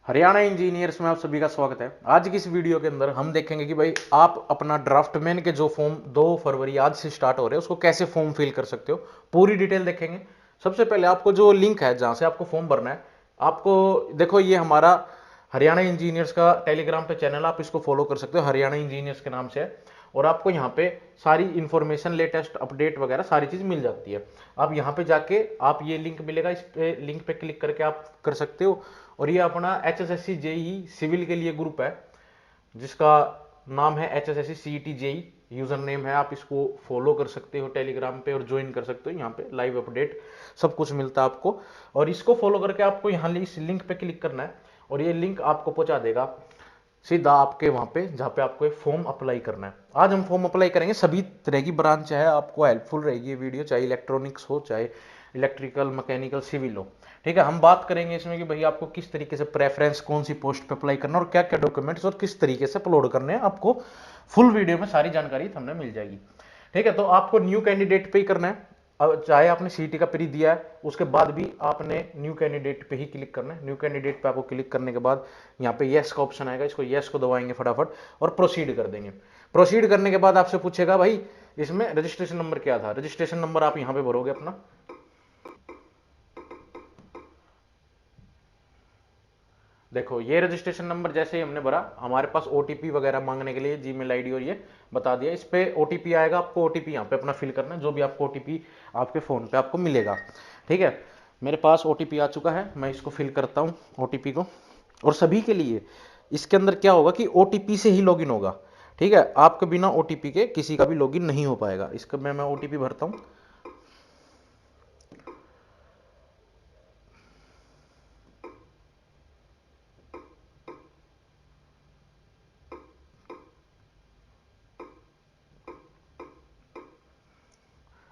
Haryana engineers में आप सभी का स्वागत है। आज की इस वीडियो के अंदर हम देखेंगे कि भाई आप अपना ड्राफ्टमैन के जो फॉर्म 2 फरवरी आज से स्टार्ट हो रहे हैं उसको कैसे फॉर्म फिल कर सकते हो, पूरी डिटेल देखेंगे। सबसे पहले आपको जो लिंक है जहां से आपको फॉर्म भरना है, आपको देखो ये हमारा हरियाणा इंजीनियर्स का टेलीग्राम पे चैनल, आप इसको फॉलो कर सकते हो, हरियाणा इंजीनियर्स के नाम से है। और आपको यहाँ पे सारी इंफॉर्मेशन, लेटेस्ट अपडेट वगैरह सारी चीज मिल जाती है। आप यहाँ पे जाके आप ये लिंक मिलेगा, इस पे लिंक पे क्लिक करके आप कर सकते हो। और ये अपना HSSC जेई सिविल के लिए ग्रुप है जिसका नाम है HSSC CET JE, user name है। आप इसको फॉलो कर सकते हो टेलीग्राम पे और ज्वाइन कर सकते हो। यहाँ पे लाइव अपडेट सब कुछ मिलता है आपको। और इसको फॉलो करके आपको यहाँ इस लिंक पे क्लिक करना है और ये लिंक आपको पहुंचा देगा सीधा आपके वहां पे जहाँ पे आपको एक फॉर्म अप्लाई करना है। आज हम फॉर्म अप्लाई करेंगे, सभी तरह की ब्रांच है, आपको हेल्पफुल रहेगी ये वीडियो, चाहे इलेक्ट्रॉनिक्स हो, चाहे इलेक्ट्रिकल, मैकेनिकल, सिविल हो। ठीक है, हम बात करेंगे इसमें कि भाई आपको किस तरीके से प्रेफरेंस, कौन सी पोस्ट पे अप्लाई करना और क्या क्या डॉक्यूमेंट्स और किस तरीके से अपलोड करने हैं। आपको फुल वीडियो में सारी जानकारी हमने मिल जाएगी। ठीक है, तो आपको न्यू कैंडिडेट पे ही करना है। अब चाहे आपने सीटी का प्री दिया है उसके बाद भी आपने न्यू कैंडिडेट पे ही क्लिक करना है। न्यू कैंडिडेट पे आपको क्लिक करने के बाद यहाँ पे यस का ऑप्शन आएगा, इसको यस को दबाएंगे फटाफट और प्रोसीड कर देंगे। प्रोसीड करने के बाद आपसे पूछेगा भाई इसमें रजिस्ट्रेशन नंबर क्या था। रजिस्ट्रेशन नंबर आप यहाँ पे भरोगे अपना। देखो ये रजिस्ट्रेशन नंबर जैसे ही हमने भरा, हमारे पास ओटीपी वगैरह मांगने के लिए जीमेल आईडी और ये बता दिया। इस पे ओटीपी आएगा, आपको ओटीपी यहाँ पे अपना फिल करना है, जो भी आपको ओटीपी आपके फोन पे आपको मिलेगा। ठीक है, मेरे पास ओटीपी आ चुका है, मैं इसको फिल करता हूँ ओटीपी को। और सभी के लिए इसके अंदर क्या होगा कि ओटीपी से ही लॉगिन होगा। ठीक है, आपके बिना ओटीपी के किसी का भी लॉगिन नहीं हो पाएगा। इसका मैं ओटीपी भरता हूँ।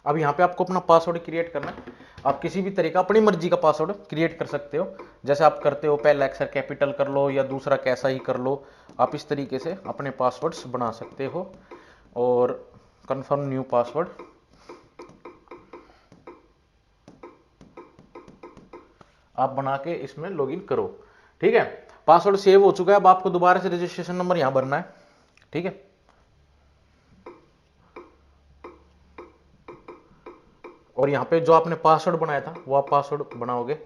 अब यहाँ पे आपको अपना पासवर्ड क्रिएट करना है। आप किसी भी तरीका अपनी मर्जी का पासवर्ड क्रिएट कर सकते हो, जैसे आप करते हो, पहला अक्षर कैपिटल कर लो या दूसरा कैसा ही कर लो। आप इस तरीके से अपने पासवर्ड्स बना सकते हो। और कंफर्म न्यू पासवर्ड आप बना के इसमें लॉगिन करो। ठीक है, पासवर्ड सेव हो चुका है। अब आपको दोबारा से रजिस्ट्रेशन नंबर यहाँ भरना है। ठीक है, और यहाँ पे जो आपने पासवर्ड बनाया था वो आप पासवर्ड बनाओगे,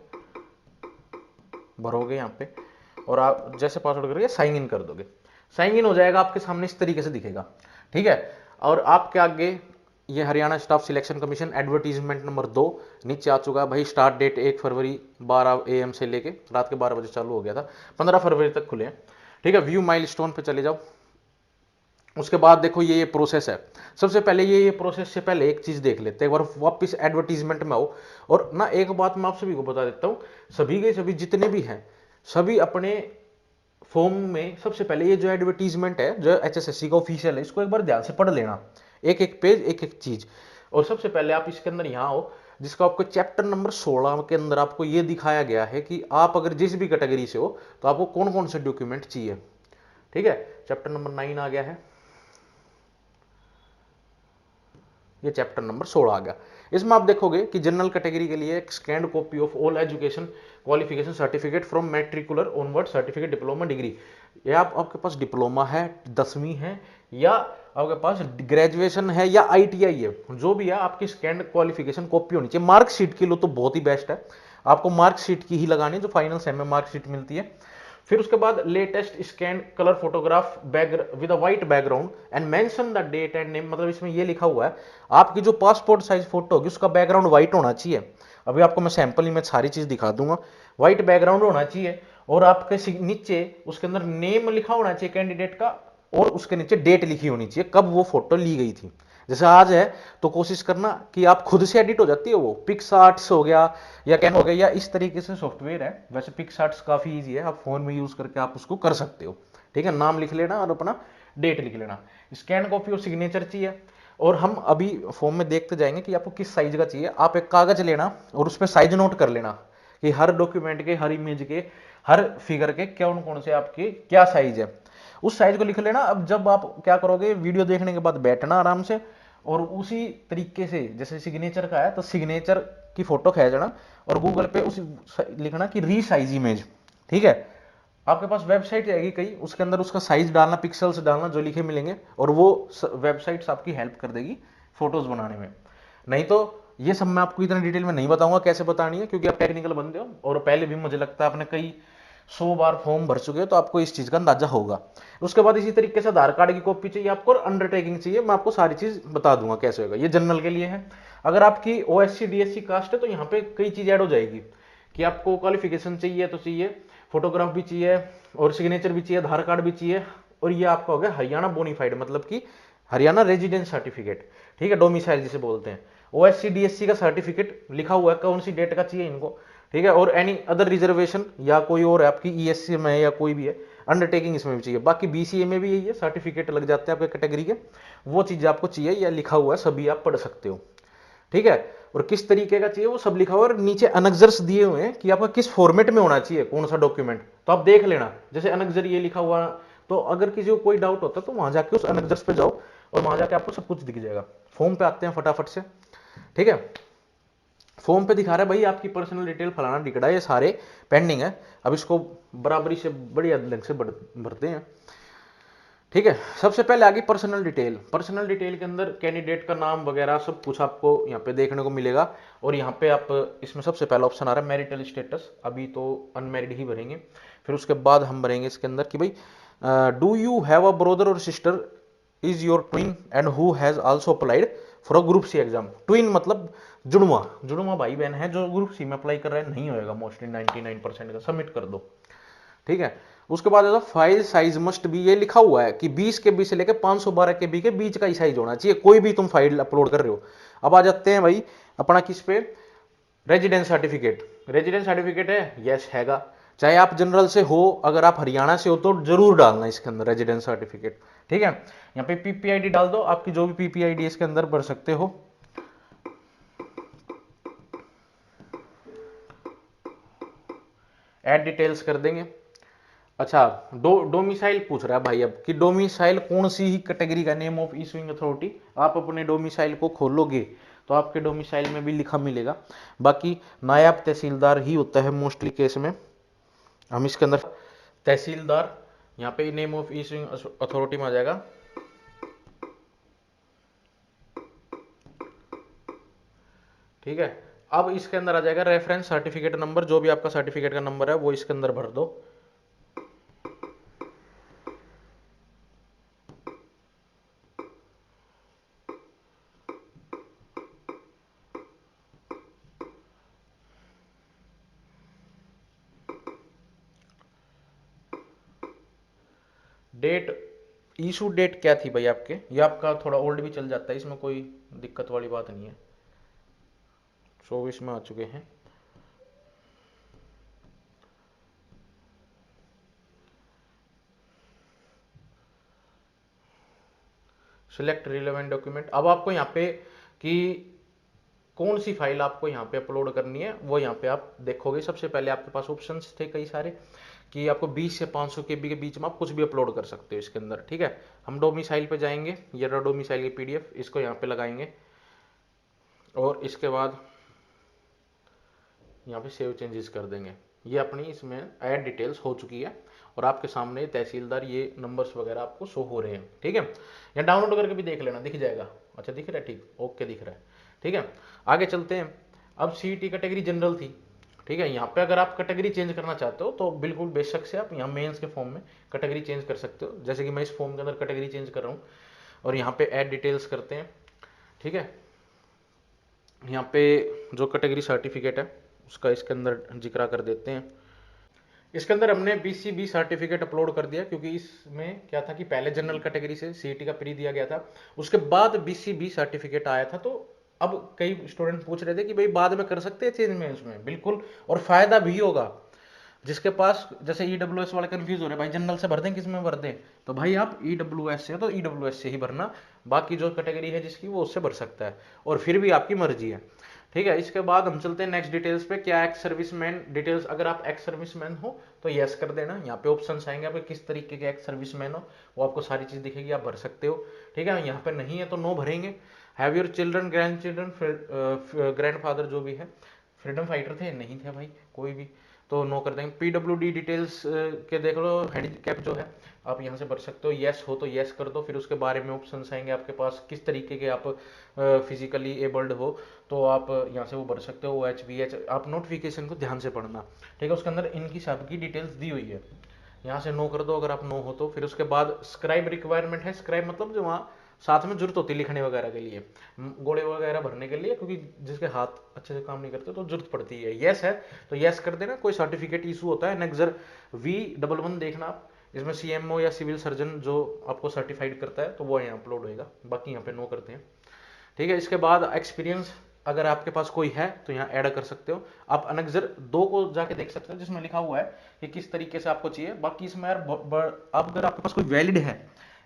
भरोगे यहाँ पे। और आप जैसे पासवर्ड करके साइन इन कर दोगे, साइन इन हो जाएगा आपके सामने, इस तरीके से दिखेगा। ठीक है, और आपके आगे ये Haryana staff selection commission advertisement number 2 नीचे आ चुका है भाई। स्टार्ट डेट 1 फरवरी 12 AM से लेके रात के 12 बजे चालू हो गया था, 15 फरवरी तक खुले हैं। ठीक है, व्यू माइलस्टोन पे चले जाओ। उसके बाद देखो ये प्रोसेस है। सबसे पहले ये प्रोसेस से पहले एक चीज देख लेते हैं, एक बार वापस एडवर्टीजमेंट में आओ। और ना एक बात मैं आप सभी को बता देता हूँ, सभी के सभी जितने भी हैं, सभी अपने फॉर्म में सबसे पहले ये जो एडवर्टीजमेंट है, जो HSSC का ऑफिशियल है, इसको एक बार ध्यान से पढ़ लेना, एक एक पेज, एक एक चीज। और सबसे पहले आप इसके अंदर यहाँ आओ, जिसको आपको चैप्टर नंबर 16 के अंदर आपको ये दिखाया गया है कि आप अगर जिस भी कैटेगरी से हो तो आपको कौन कौन से डॉक्यूमेंट चाहिए। ठीक है, चैप्टर नंबर 9 आ गया है, ये चैप्टर नंबर 16 आ गया। इसमें आप देखोगे कि जनरल कैटेगरी के लिए एक scanned copy of all education qualification certificate from matricular onward certificate diploma degree. ये आपके पास डिप्लोमा है, 10वीं है, या आपके पास ग्रेजुएशन है या ITI है, जो भी है आपकी स्कैंड क्वालिफिकेशन कॉपी होनी चाहिए। मार्कशीट के लिए तो बहुत ही बेस्ट है, आपको मार्कशीट की ही लगानी है, जो फाइनल सेम में मार्कशीट मिलती है। फिर उसके बाद latest scan colour photograph back with a white background and mention the date and name. मतलब इसमें ये लिखा हुआ है आपकी जो पासपोर्ट साइज फोटो होगी उसका बैकग्राउंड व्हाइट होना चाहिए। अभी आपको मैं सैंपल इमेज सारी चीज दिखा दूंगा। व्हाइट बैकग्राउंड होना चाहिए और आपके नीचे उसके अंदर नेम लिखा होना चाहिए कैंडिडेट का, और उसके नीचे डेट लिखी होनी चाहिए कब वो फोटो ली गई थी। जैसे आज है तो कोशिश करना कि आप खुद से एडिट हो जाती है वो, पिक्सआर्ट्स हो गया या कैन हो गया, या इस तरीके से सॉफ्टवेयर है। वैसे पिक्सआर्ट्स काफी इजी है, आप फोन में यूज करके आप उसको कर सकते हो। ठीक है, नाम लिख लेना और अपना डेट लिख लेना। स्कैन कॉपी और सिग्नेचर चाहिए। और हम अभी फॉर्म में देखते जाएंगे कि आपको किस साइज का चाहिए। आप एक कागज लेना और उस पर साइज नोट कर लेना कि हर डॉक्यूमेंट के, हर इमेज के, हर फिगर के कौन कौन से आपके क्या साइज है, उस साइज को लिख लेना। अब जब आप क्या करोगे, वीडियो देखने के बाद बैठना आराम से और उसी तरीके से जैसे सिग्नेचर का है तो सिग्नेचर की फोटो खींचना और गूगल पे उसी लिखना कि रीसाइज इमेज। ठीक है, आपके पास वेबसाइट आएगी कई, उसके अंदर उसका साइज डालना, पिक्सल्स डालना, जो लिखे मिलेंगे, और वो वेबसाइट्स आपकी हेल्प कर देगी फोटोज बनाने में। नहीं तो ये सब मैं आपको इतना डिटेल में नहीं बताऊंगा कैसे बतानी है, क्योंकि आप टेक्निकल बंदे हो और पहले भी मुझे लगता है आपने कई 100 बार फॉर्म भर चुके हो, तो आपको इस चीज का अंदाजा होगा। उसके बाद इसी तरीके से आधार कार्ड की कॉपी चाहिए आपको, और अंडरटेकिंग चाहिए, मैं आपको सारी चीज बता दूंगा कैसे होगा। ये जनरल के लिए है। अगर आपकी ओएससी डीएससी कास्ट है तो यहाँ पे कई चीज ऐड हो जाएगी, कि आपको क्वालिफिकेशन चाहिए तो चाहिए, फोटोग्राफ भी चाहिए, और सिग्नेचर भी चाहिए, आधार कार्ड भी चाहिए, और ये आपका हो गया हरियाणा बोनीफाइड, मतलब कि हरियाणा रेजिडेंस सर्टिफिकेट, ठीक है, डोमिसाइल जिसे बोलते हैं। ओएससी डीएससी का सर्टिफिकेट लिखा हुआ है कौन सी डेट का चाहिए इनको, ठीक है, और एनी अदर रिजर्वेशन या कोई और आपकी ईएससी में या कोई भी है, अंडरटेकिंग इसमें भी चाहिए। बाकी बीसीए में भी यही है, सर्टिफिकेट लग जाते हैं आपके कैटेगरी के, वो चीज आपको चाहिए, या लिखा हुआ है, सभी आप पढ़ सकते हो, ठीक है। और किस तरीके का चाहिए वो सब लिखा हुआ है, और नीचे अनक्जर्स दिए हुए हैं कि आपका किस फॉर्मेट में होना चाहिए, कौन सा डॉक्यूमेंट, तो आप देख लेना। जैसे अनक्जर ये लिखा हुआ, तो अगर किसी को कोई डाउट होता है तो वहां जाके उस अनक्जर्स पे जाओ, और वहां जाके आपको सब कुछ दिख जाएगा। फॉर्म पे आते हैं फटाफट से, ठीक है। फॉर्म पे दिखा रहा है भाई आपकी पर्सनल डिटेल फलाना टिकड़ा, ये सारे पेंडिंग है। अब इसको बराबरी से बढ़िया ढंग से भरते हैं, ठीक है। सबसे पहले आगे पर्सनल डिटेल। पर्सनल डिटेल के अंदर कैंडिडेट का नाम वगैरह सब कुछ आपको यहाँ पे देखने को मिलेगा। और यहाँ पे आप इसमें सबसे पहला ऑप्शन आ रहा है मैरिटल स्टेटस, अभी तो अनमैरिड ही भरेंगे। फिर उसके बाद हम भरेंगे इसके अंदर कि भाई do you have a brother और sister is your twin and who has also applied for a group C exam. Twin मतलब जुड़वा, जुड़वा भाई बहन है जो ग्रुप सी में अप्लाई कर रहे हैं, नहीं होएगा मोस्टली 99% का, सबमिट कर दो, ठीक है। उसके बाद फाइल साइज मस्ट बी, ये लिखा हुआ है कि 20 KB से लेकर 512 KB के बीच का ही साइज होना चाहिए, कोई भी तुम फाइल अपलोड कर रहे हो। अब आ जाते हैं भाई अपना किस पे, रेजिडेंस सर्टिफिकेट। रेजिडेंस सर्टिफिकेट है, यस हैगा, चाहे आप जनरल से हो, अगर आप हरियाणा से हो तो जरूर डालना इसके अंदर रेजिडेंस सर्टिफिकेट, ठीक है। यहाँ पे पीपीआईडी डाल दो, आपकी जो भी पीपीआईडी इसके अंदर भर सकते हो। ऐड डिटेल्स कर देंगे। अच्छा, डोमिसाइल पूछ रहा है भाई अब कि डोमिसाइल कौन सी ही कैटेगरी का, नेम ऑफ इशूइंग अथॉरिटी। आप अपने डोमिसाइल को खोलोगे तो आपके डोमिसाइल में भी लिखा मिलेगा। बाकी नायब तहसीलदार ही होता है मोस्टली केस में। हम इसके अंदर तहसीलदार, यहाँ पे नेम ऑफ इशूइंग अथॉरिटी में आ जाएगा, ठीक है। अब इसके अंदर आ जाएगा रेफरेंस सर्टिफिकेट नंबर, जो भी आपका सर्टिफिकेट का नंबर है वो इसके अंदर भर दो। डेट, इशू डेट क्या थी भाई आपके, ये आपका थोड़ा ओल्ड भी चल जाता है, इसमें कोई दिक्कत वाली बात नहीं है। 24 में आ चुके हैं। Select relevant document. अब आपको यहाँ पे कि कौन सी फाइल आपको यहाँ पे अपलोड करनी है वो यहाँ पे आप देखोगे। सबसे पहले आपके पास ऑप्शंस थे कई सारे कि आपको 20 से 500 KB के बीच में आप कुछ भी अपलोड कर सकते हो इसके अंदर, ठीक है। हम डोमिसाइल पे जाएंगे, ये रहा डोमिसाइल की पीडीएफ, इसको यहाँ पे लगाएंगे, और इसके बाद यहाँ पे सेव चेंजेस कर देंगे। ये अपनी इसमें ऐड डिटेल्स हो चुकी है, और आपके सामने तहसीलदार ये नंबर्स वगैरह आपको शो हो रहे हैं, ठीक है। या डाउनलोड करके भी देख लेना, दिख जाएगा। अच्छा दिख रहा है, ठीक, ओके दिख रहा है, ठीक है। आगे चलते हैं। अब सीईटी कैटेगरी जनरल थी, ठीक है। यहाँ पे अगर आप कैटेगरी चेंज करना चाहते हो तो बिल्कुल बेशक से आप यहाँ मेंस के फॉर्म में कैटेगरी चेंज कर सकते हो, जैसे कि मैं इस फॉर्म के अंदर कैटेगरी चेंज कर रहा हूँ, और यहाँ पे ऐड डिटेल्स करते हैं, ठीक है। यहाँ पे जो कैटेगरी सर्टिफिकेट है उसका इसके अंदर जिक्र कर देते हैं। इसके अंदर हमने बीसीबी सर्टिफिकेट अपलोड कर दिया, क्योंकि इसमें क्या था कि पहले जनरल कैटेगरी से सीईटी का प्री दिया गया था, उसके बाद बीसीबी सर्टिफिकेट आया था। तो अब कई स्टूडेंट पूछ रहे थे कि भाई बाद में कर सकते हैं चेंज में उसमें, बिल्कुल, और फायदा भी होगा। जिसके पास जैसे ईडब्ल्यूएस वाले कंफ्यूज हो रहे हैं भाई जनरल से भर दें किस में भर दें, तो भाई आप ईडब्ल्यूएस से हो तो ईडब्ल्यूएस से ही भरना, बाकी जो कैटेगरी है जिसकी वो उससे भर सकता है, और फिर भी आपकी मर्जी है, ठीक है। इसके बाद हम चलते हैं नेक्स्ट डिटेल्स पे। क्या एक्स सर्विसमैन डिटेल्स, अगर आप एक्स सर्विसमैन हो तो यस कर देना। यहाँ पे ऑप्शन आएंगे आपके किस तरीके के एक्स सर्विसमैन हो, वो आपको सारी चीज दिखेगी, आप भर सकते हो, ठीक है। यहाँ पे नहीं है तो नो भरेंगे। Have your children, grand children, grand father जो भी है फ्रीडम फाइटर थे, नहीं थे भाई कोई भी, तो नो कर देंगे। PWD डिटेल्स के देख लो, हैंडीकैप जो है आप यहाँ से भर सकते हो, येस हो तो येस कर दो। फिर उसके बारे में ऑप्शंस आएंगे आपके पास, किस तरीके के आप फिजिकली एबल्ड हो तो आप यहाँ से वो भर सकते हो। OH, आप नोटिफिकेशन को ध्यान से पढ़ना, ठीक है। उसके अंदर इनकी सबकी डिटेल्स दी हुई है, यहाँ से नो कर दो अगर आप नो हो तो। फिर उसके बाद स्क्राइब रिक्वायरमेंट है, स्क्राइब मतलब जो वहाँ साथ में जरूरत होती है लिखने वगैरह के लिए, गोले वगैरह भरने के लिए, क्योंकि जिसके हाथ अच्छे से काम नहीं करते तो जरूरत पड़ती है। यस है तो यस कर देना। कोई सर्टिफिकेट इशू होता है नेक्सर V11 देखना आप, इसमें CMO या सिविल सर्जन जो आपको सर्टिफाइड करता है तो वो यहाँ अपलोड होएगा, बाकी यहाँ पे नो करते हैं, ठीक है। इसके बाद एक्सपीरियंस अगर आपके पास कोई है तो यहाँ ऐड कर सकते हो। आप अनेक्सर 2 को जाके देख सकते हो जिसमें लिखा हुआ है कि किस तरीके से आपको चाहिए। बाकी इसमें यार अब अगर आपके पास कोई वैलिड है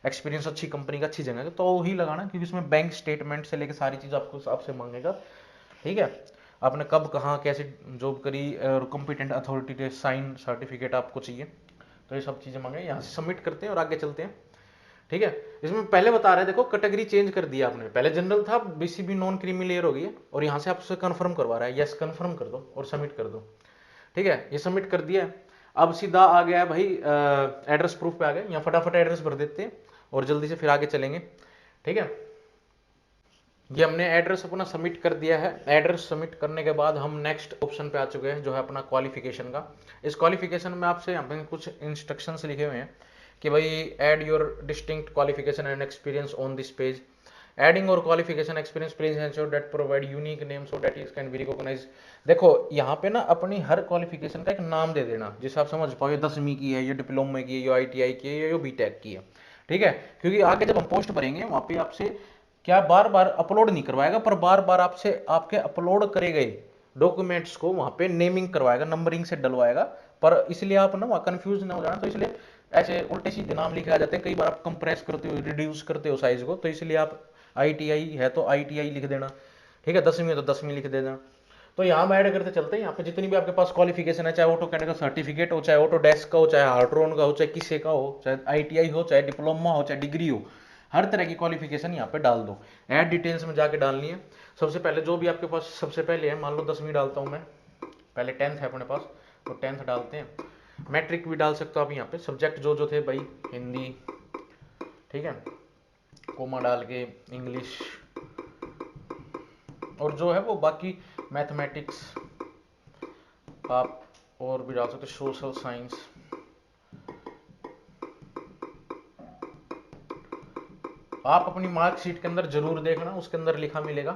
एक्सपीरियंस, अच्छी कंपनी का, अच्छी जगह का, तो ही लगाना, क्योंकि इसमें बैंक स्टेटमेंट से लेकर सारी चीज आपको आपसे मांगेगा, ठीक है। आपने कब कहाँ कैसे जॉब करी और कॉम्पिटेंट अथॉरिटी के साइन सर्टिफिकेट आपको चाहिए, तो ये सब चीजें मांगे। यहाँ से सबमिट करते हैं और आगे चलते हैं, ठीक है। इसमें पहले बता रहे हैं, देखो कैटेगरी चेंज कर दिया आपने, पहले जनरल था, BCB नॉन क्रीमी लेयर हो गई है, और यहाँ से आपसे कंफर्म करवा रहा है, यस कंफर्म कर दो और सबमिट कर दो, ठीक है। ये सबमिट कर दिया। अब सीधा आ गया है भाई एड्रेस प्रूफ पे आ गए, यहाँ फटाफट एड्रेस भर देते हैं और जल्दी से फिर आगे चलेंगे, ठीक है। ये हमने एड्रेस अपना सबमिट कर दिया है। एड्रेस सबमिट करने के बाद हम नेक्स्ट ऑप्शन पे आ चुके हैं, जो है अपना क्वालिफिकेशन का। इस क्वालिफिकेशन में आपसे यहाँ पे कुछ इंस्ट्रक्शंस लिखे हुए हैं कि भाई add your distinct qualification and experience on this page. Adding और qualification experience please ensure that provide unique name so that it can be recognise. देखो यहाँ पे ना अपनी हर क्वालिफिकेशन का एक नाम दे देना जिसे आप समझ पाओ, ये 10वीं की है, ये डिप्लोमा की है, ये ITI की है, ये BTech की है, ठीक है। क्योंकि आगे जब हम पोस्ट भरेंगे वहां पे आपसे क्या बार बार अपलोड नहीं करवाएगा, पर बार बार आपसे आपके अपलोड करे गए डॉक्यूमेंट्स को वहां पे नेमिंग करवाएगा, नंबरिंग से डलवाएगा। पर इसलिए आप ना वहाँ कंफ्यूज ना हो जाना, तो इसलिए ऐसे उल्टे सीधे नाम लिखे आ जाते हैं। कई बार आप कंप्रेस करते हो, रिड्यूस करते हो साइज को, तो इसलिए आप ITI है तो ITI लिख देना, ठीक है। 10वीं है तो 10वीं लिख देना। तो यहाँ हम ऐड करते चलते हैं। यहाँ पे जितनी भी आपके पास क्वालिफिकेशन है, चाहे ऑटोकैड का सर्टिफिकेट हो, चाहे ऑटोडेस्क का हो, चाहे हार्ट्रोन का हो, चाहे किसी का हो, चाहे ITI हो, चाहे डिप्लोमा हो, चाहे डिग्री हो, हर तरह की क्वालिफिकेशन यहाँ पे डाल दो। ऐड डिटेल्स में जाके डालनी है। सबसे पहले जो भी आपके पास सबसे पहले है, मान लो 10वीं डालता हूँ मैं, पहले 10th है अपने पास तो 10th डालते हैं। मैट्रिक भी डाल सकते हो आप यहाँ पे। सब्जेक्ट जो जो थे भाई, हिंदी, ठीक है, कोमा डाल के इंग्लिश, और जो है वो बाकी मैथमेटिक्स आप और भी डाल सकते, सोशल साइंस, आप अपनी मार्कशीट के अंदर जरूर देखना, उसके अंदर लिखा मिलेगा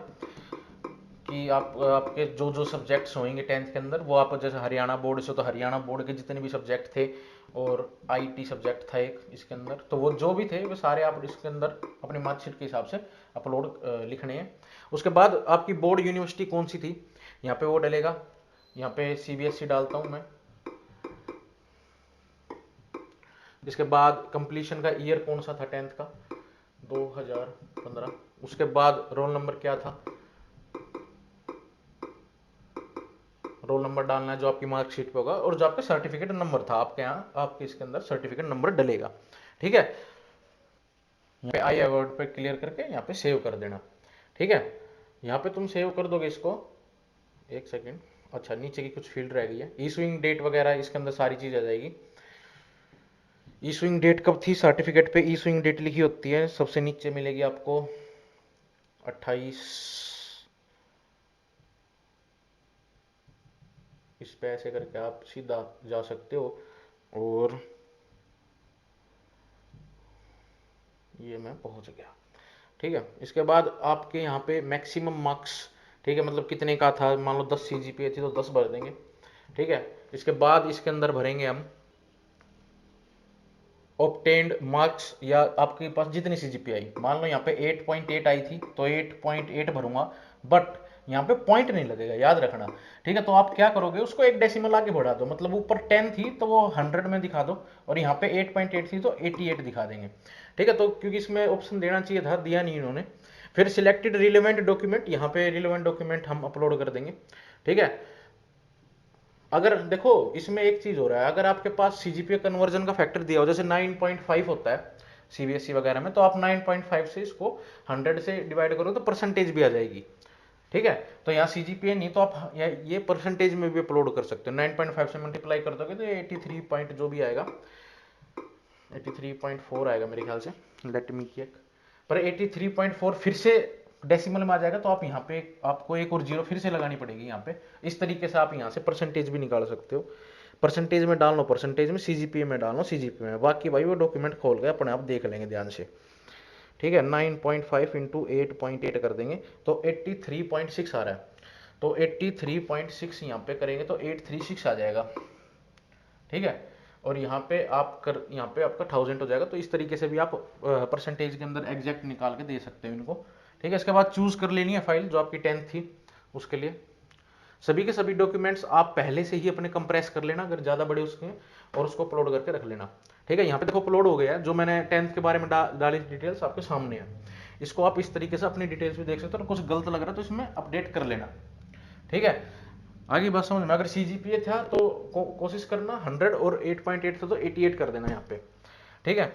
कि आपके जो जो सब्जेक्ट्स होंगे 10th के अंदर, वो आप जैसे हरियाणा बोर्ड से तो हरियाणा बोर्ड के जितने भी सब्जेक्ट थे, और IT सब्जेक्ट था एक इसके अंदर, तो वो जो भी थे वो सारे आप इसके अंदर अपनी मार्कशीट के हिसाब से अपलोड लिखने हैं। उसके बाद आपकी बोर्ड यूनिवर्सिटी कौन सी थी यहाँ पे वो डलेगा। यहाँ पे CBSE डालता हूँ मैं। इसके बाद कंप्लीशन का ईयर कौन सा था 10th का, 2015। उसके बाद रोल नंबर क्या था, रोल नंबर डालना है जो आपकी मार्कशीट पे होगा, और जो आपका सर्टिफिकेट नंबर था आपके यहाँ, आपके इसके अंदर सर्टिफिकेट नंबर डलेगा, ठीक है। यहाँ पे आई अवार्ड पे क्लियर करके यहाँ पे सेव कर देना, ठीक है। यहाँ पे तुम सेव कर दोगे इसको, एक सेकेंड, अच्छा नीचे की कुछ फील्ड रह गई है, इशूइंग डेट वगैरह, इसके अंदर सारी चीज आ जाएगी। इशूइंग डेट कब थी, सर्टिफिकेट पे इशूइंग डेट लिखी होती है, सबसे नीचे मिलेगी आपको 28, इस पे ऐसे करके आप सीधा जा सकते हो, और ये मैं पहुंच गया, ठीक है। इसके बाद आपके यहाँ पे मैक्सिमम मार्क्स, ठीक है, मतलब कितने का था, मान लो 10 CGPA थी तो 10 भर देंगे, ठीक है। इसके बाद इसके अंदर भरेंगे हम ऑब्टेन्ड मार्क्स, या आपके पास जितनी CGPA आई, मान लो यहाँ पे 8.8 आई थी तो 8.8 भरूंगा, बट यहाँ पे पॉइंट नहीं लगेगा, याद रखना, ठीक है। तो आप क्या करोगे, उसको एक डेसिमल आगे बढ़ा दो, मतलब ऊपर 10 थी तो वो 100 में दिखा दो, और यहाँ पे 8.8 थी तो 88 दिखा देंगे, ठीक है। तो क्योंकि इसमें ऑप्शन देना चाहिए था, दिया नहीं इन्होंने। फिर सिलेक्टेड रिलेवेंट डॉक्यूमेंट, यहाँ पे रिलेवेंट डॉक्यूमेंट हम अपलोड कर देंगे, ठीक है। अगर देखो इसमें एक चीज हो रहा है, अगर आपके पास CGPA कन्वर्जन का फैक्टर दिया हो, जैसे 9.5 होता है CBSE वगैरह में, तो आप 9.5 से इसको 100 से डिवाइड करो तो परसेंटेज भी आ जाएगी, ठीक है। तो यहाँ CGPA नहीं तो आप ये परसेंटेज में भी अपलोड कर सकते हो। 9.5 से मल्टीप्लाई कर दोगे तो 83 पॉइंट जो भी आएगा, 83.4 आएगा मेरे ख्याल से, लेट मी चेक। पर 83.4 फिर से डेसिमल में आ जाएगा, तो आप यहाँ पे आपको एक और जीरो फिर से लगानी पड़ेगी यहाँ पे। इस तरीके से आप यहाँ से परसेंटेज भी निकाल सकते हो। परसेंटेज में डाल लो परसेंटेज में, CGPA में डाल लो CGPA में, बाकी भाई वो डॉक्यूमेंट खोल के अपने आप देख लेंगे ध्यान से। ठीक है, 9.5 इंटू 8.8 कर देंगे तो 83.6 आ रहा है। तो 83.6 यहाँ पे करेंगे तो 836 आ जाएगा। ठीक है, और यहाँ पे आपका 1000 हो जाएगा। तो इस तरीके से भी आप परसेंटेज के अंदर एग्जैक्ट निकाल के दे सकते हो इनको। ठीक है, इसके बाद चूज कर लेनी है फाइल जो आपकी 10th थी उसके लिए। सभी के सभी डॉक्यूमेंट्स आप पहले से ही अपने कंप्रेस कर लेना अगर ज्यादा बड़े उसके, और उसको अपलोड करके रख लेना। ठीक है, यहाँ पे देखो अपलोड हो गया है, जो मैंने 10th के बारे में डाली डिटेल्स आपके सामने है। इसको आप इस तरीके से अपनी डिटेल्स भी देख सकते हो, और कुछ गलत लग रहा है तो इसमें अपडेट कर लेना। ठीक है, आगे बात समझ में। अगर CGPA था तो कोशिश करना 100, और 8.8 था तो 88 कर देना यहाँ पे। ठीक है,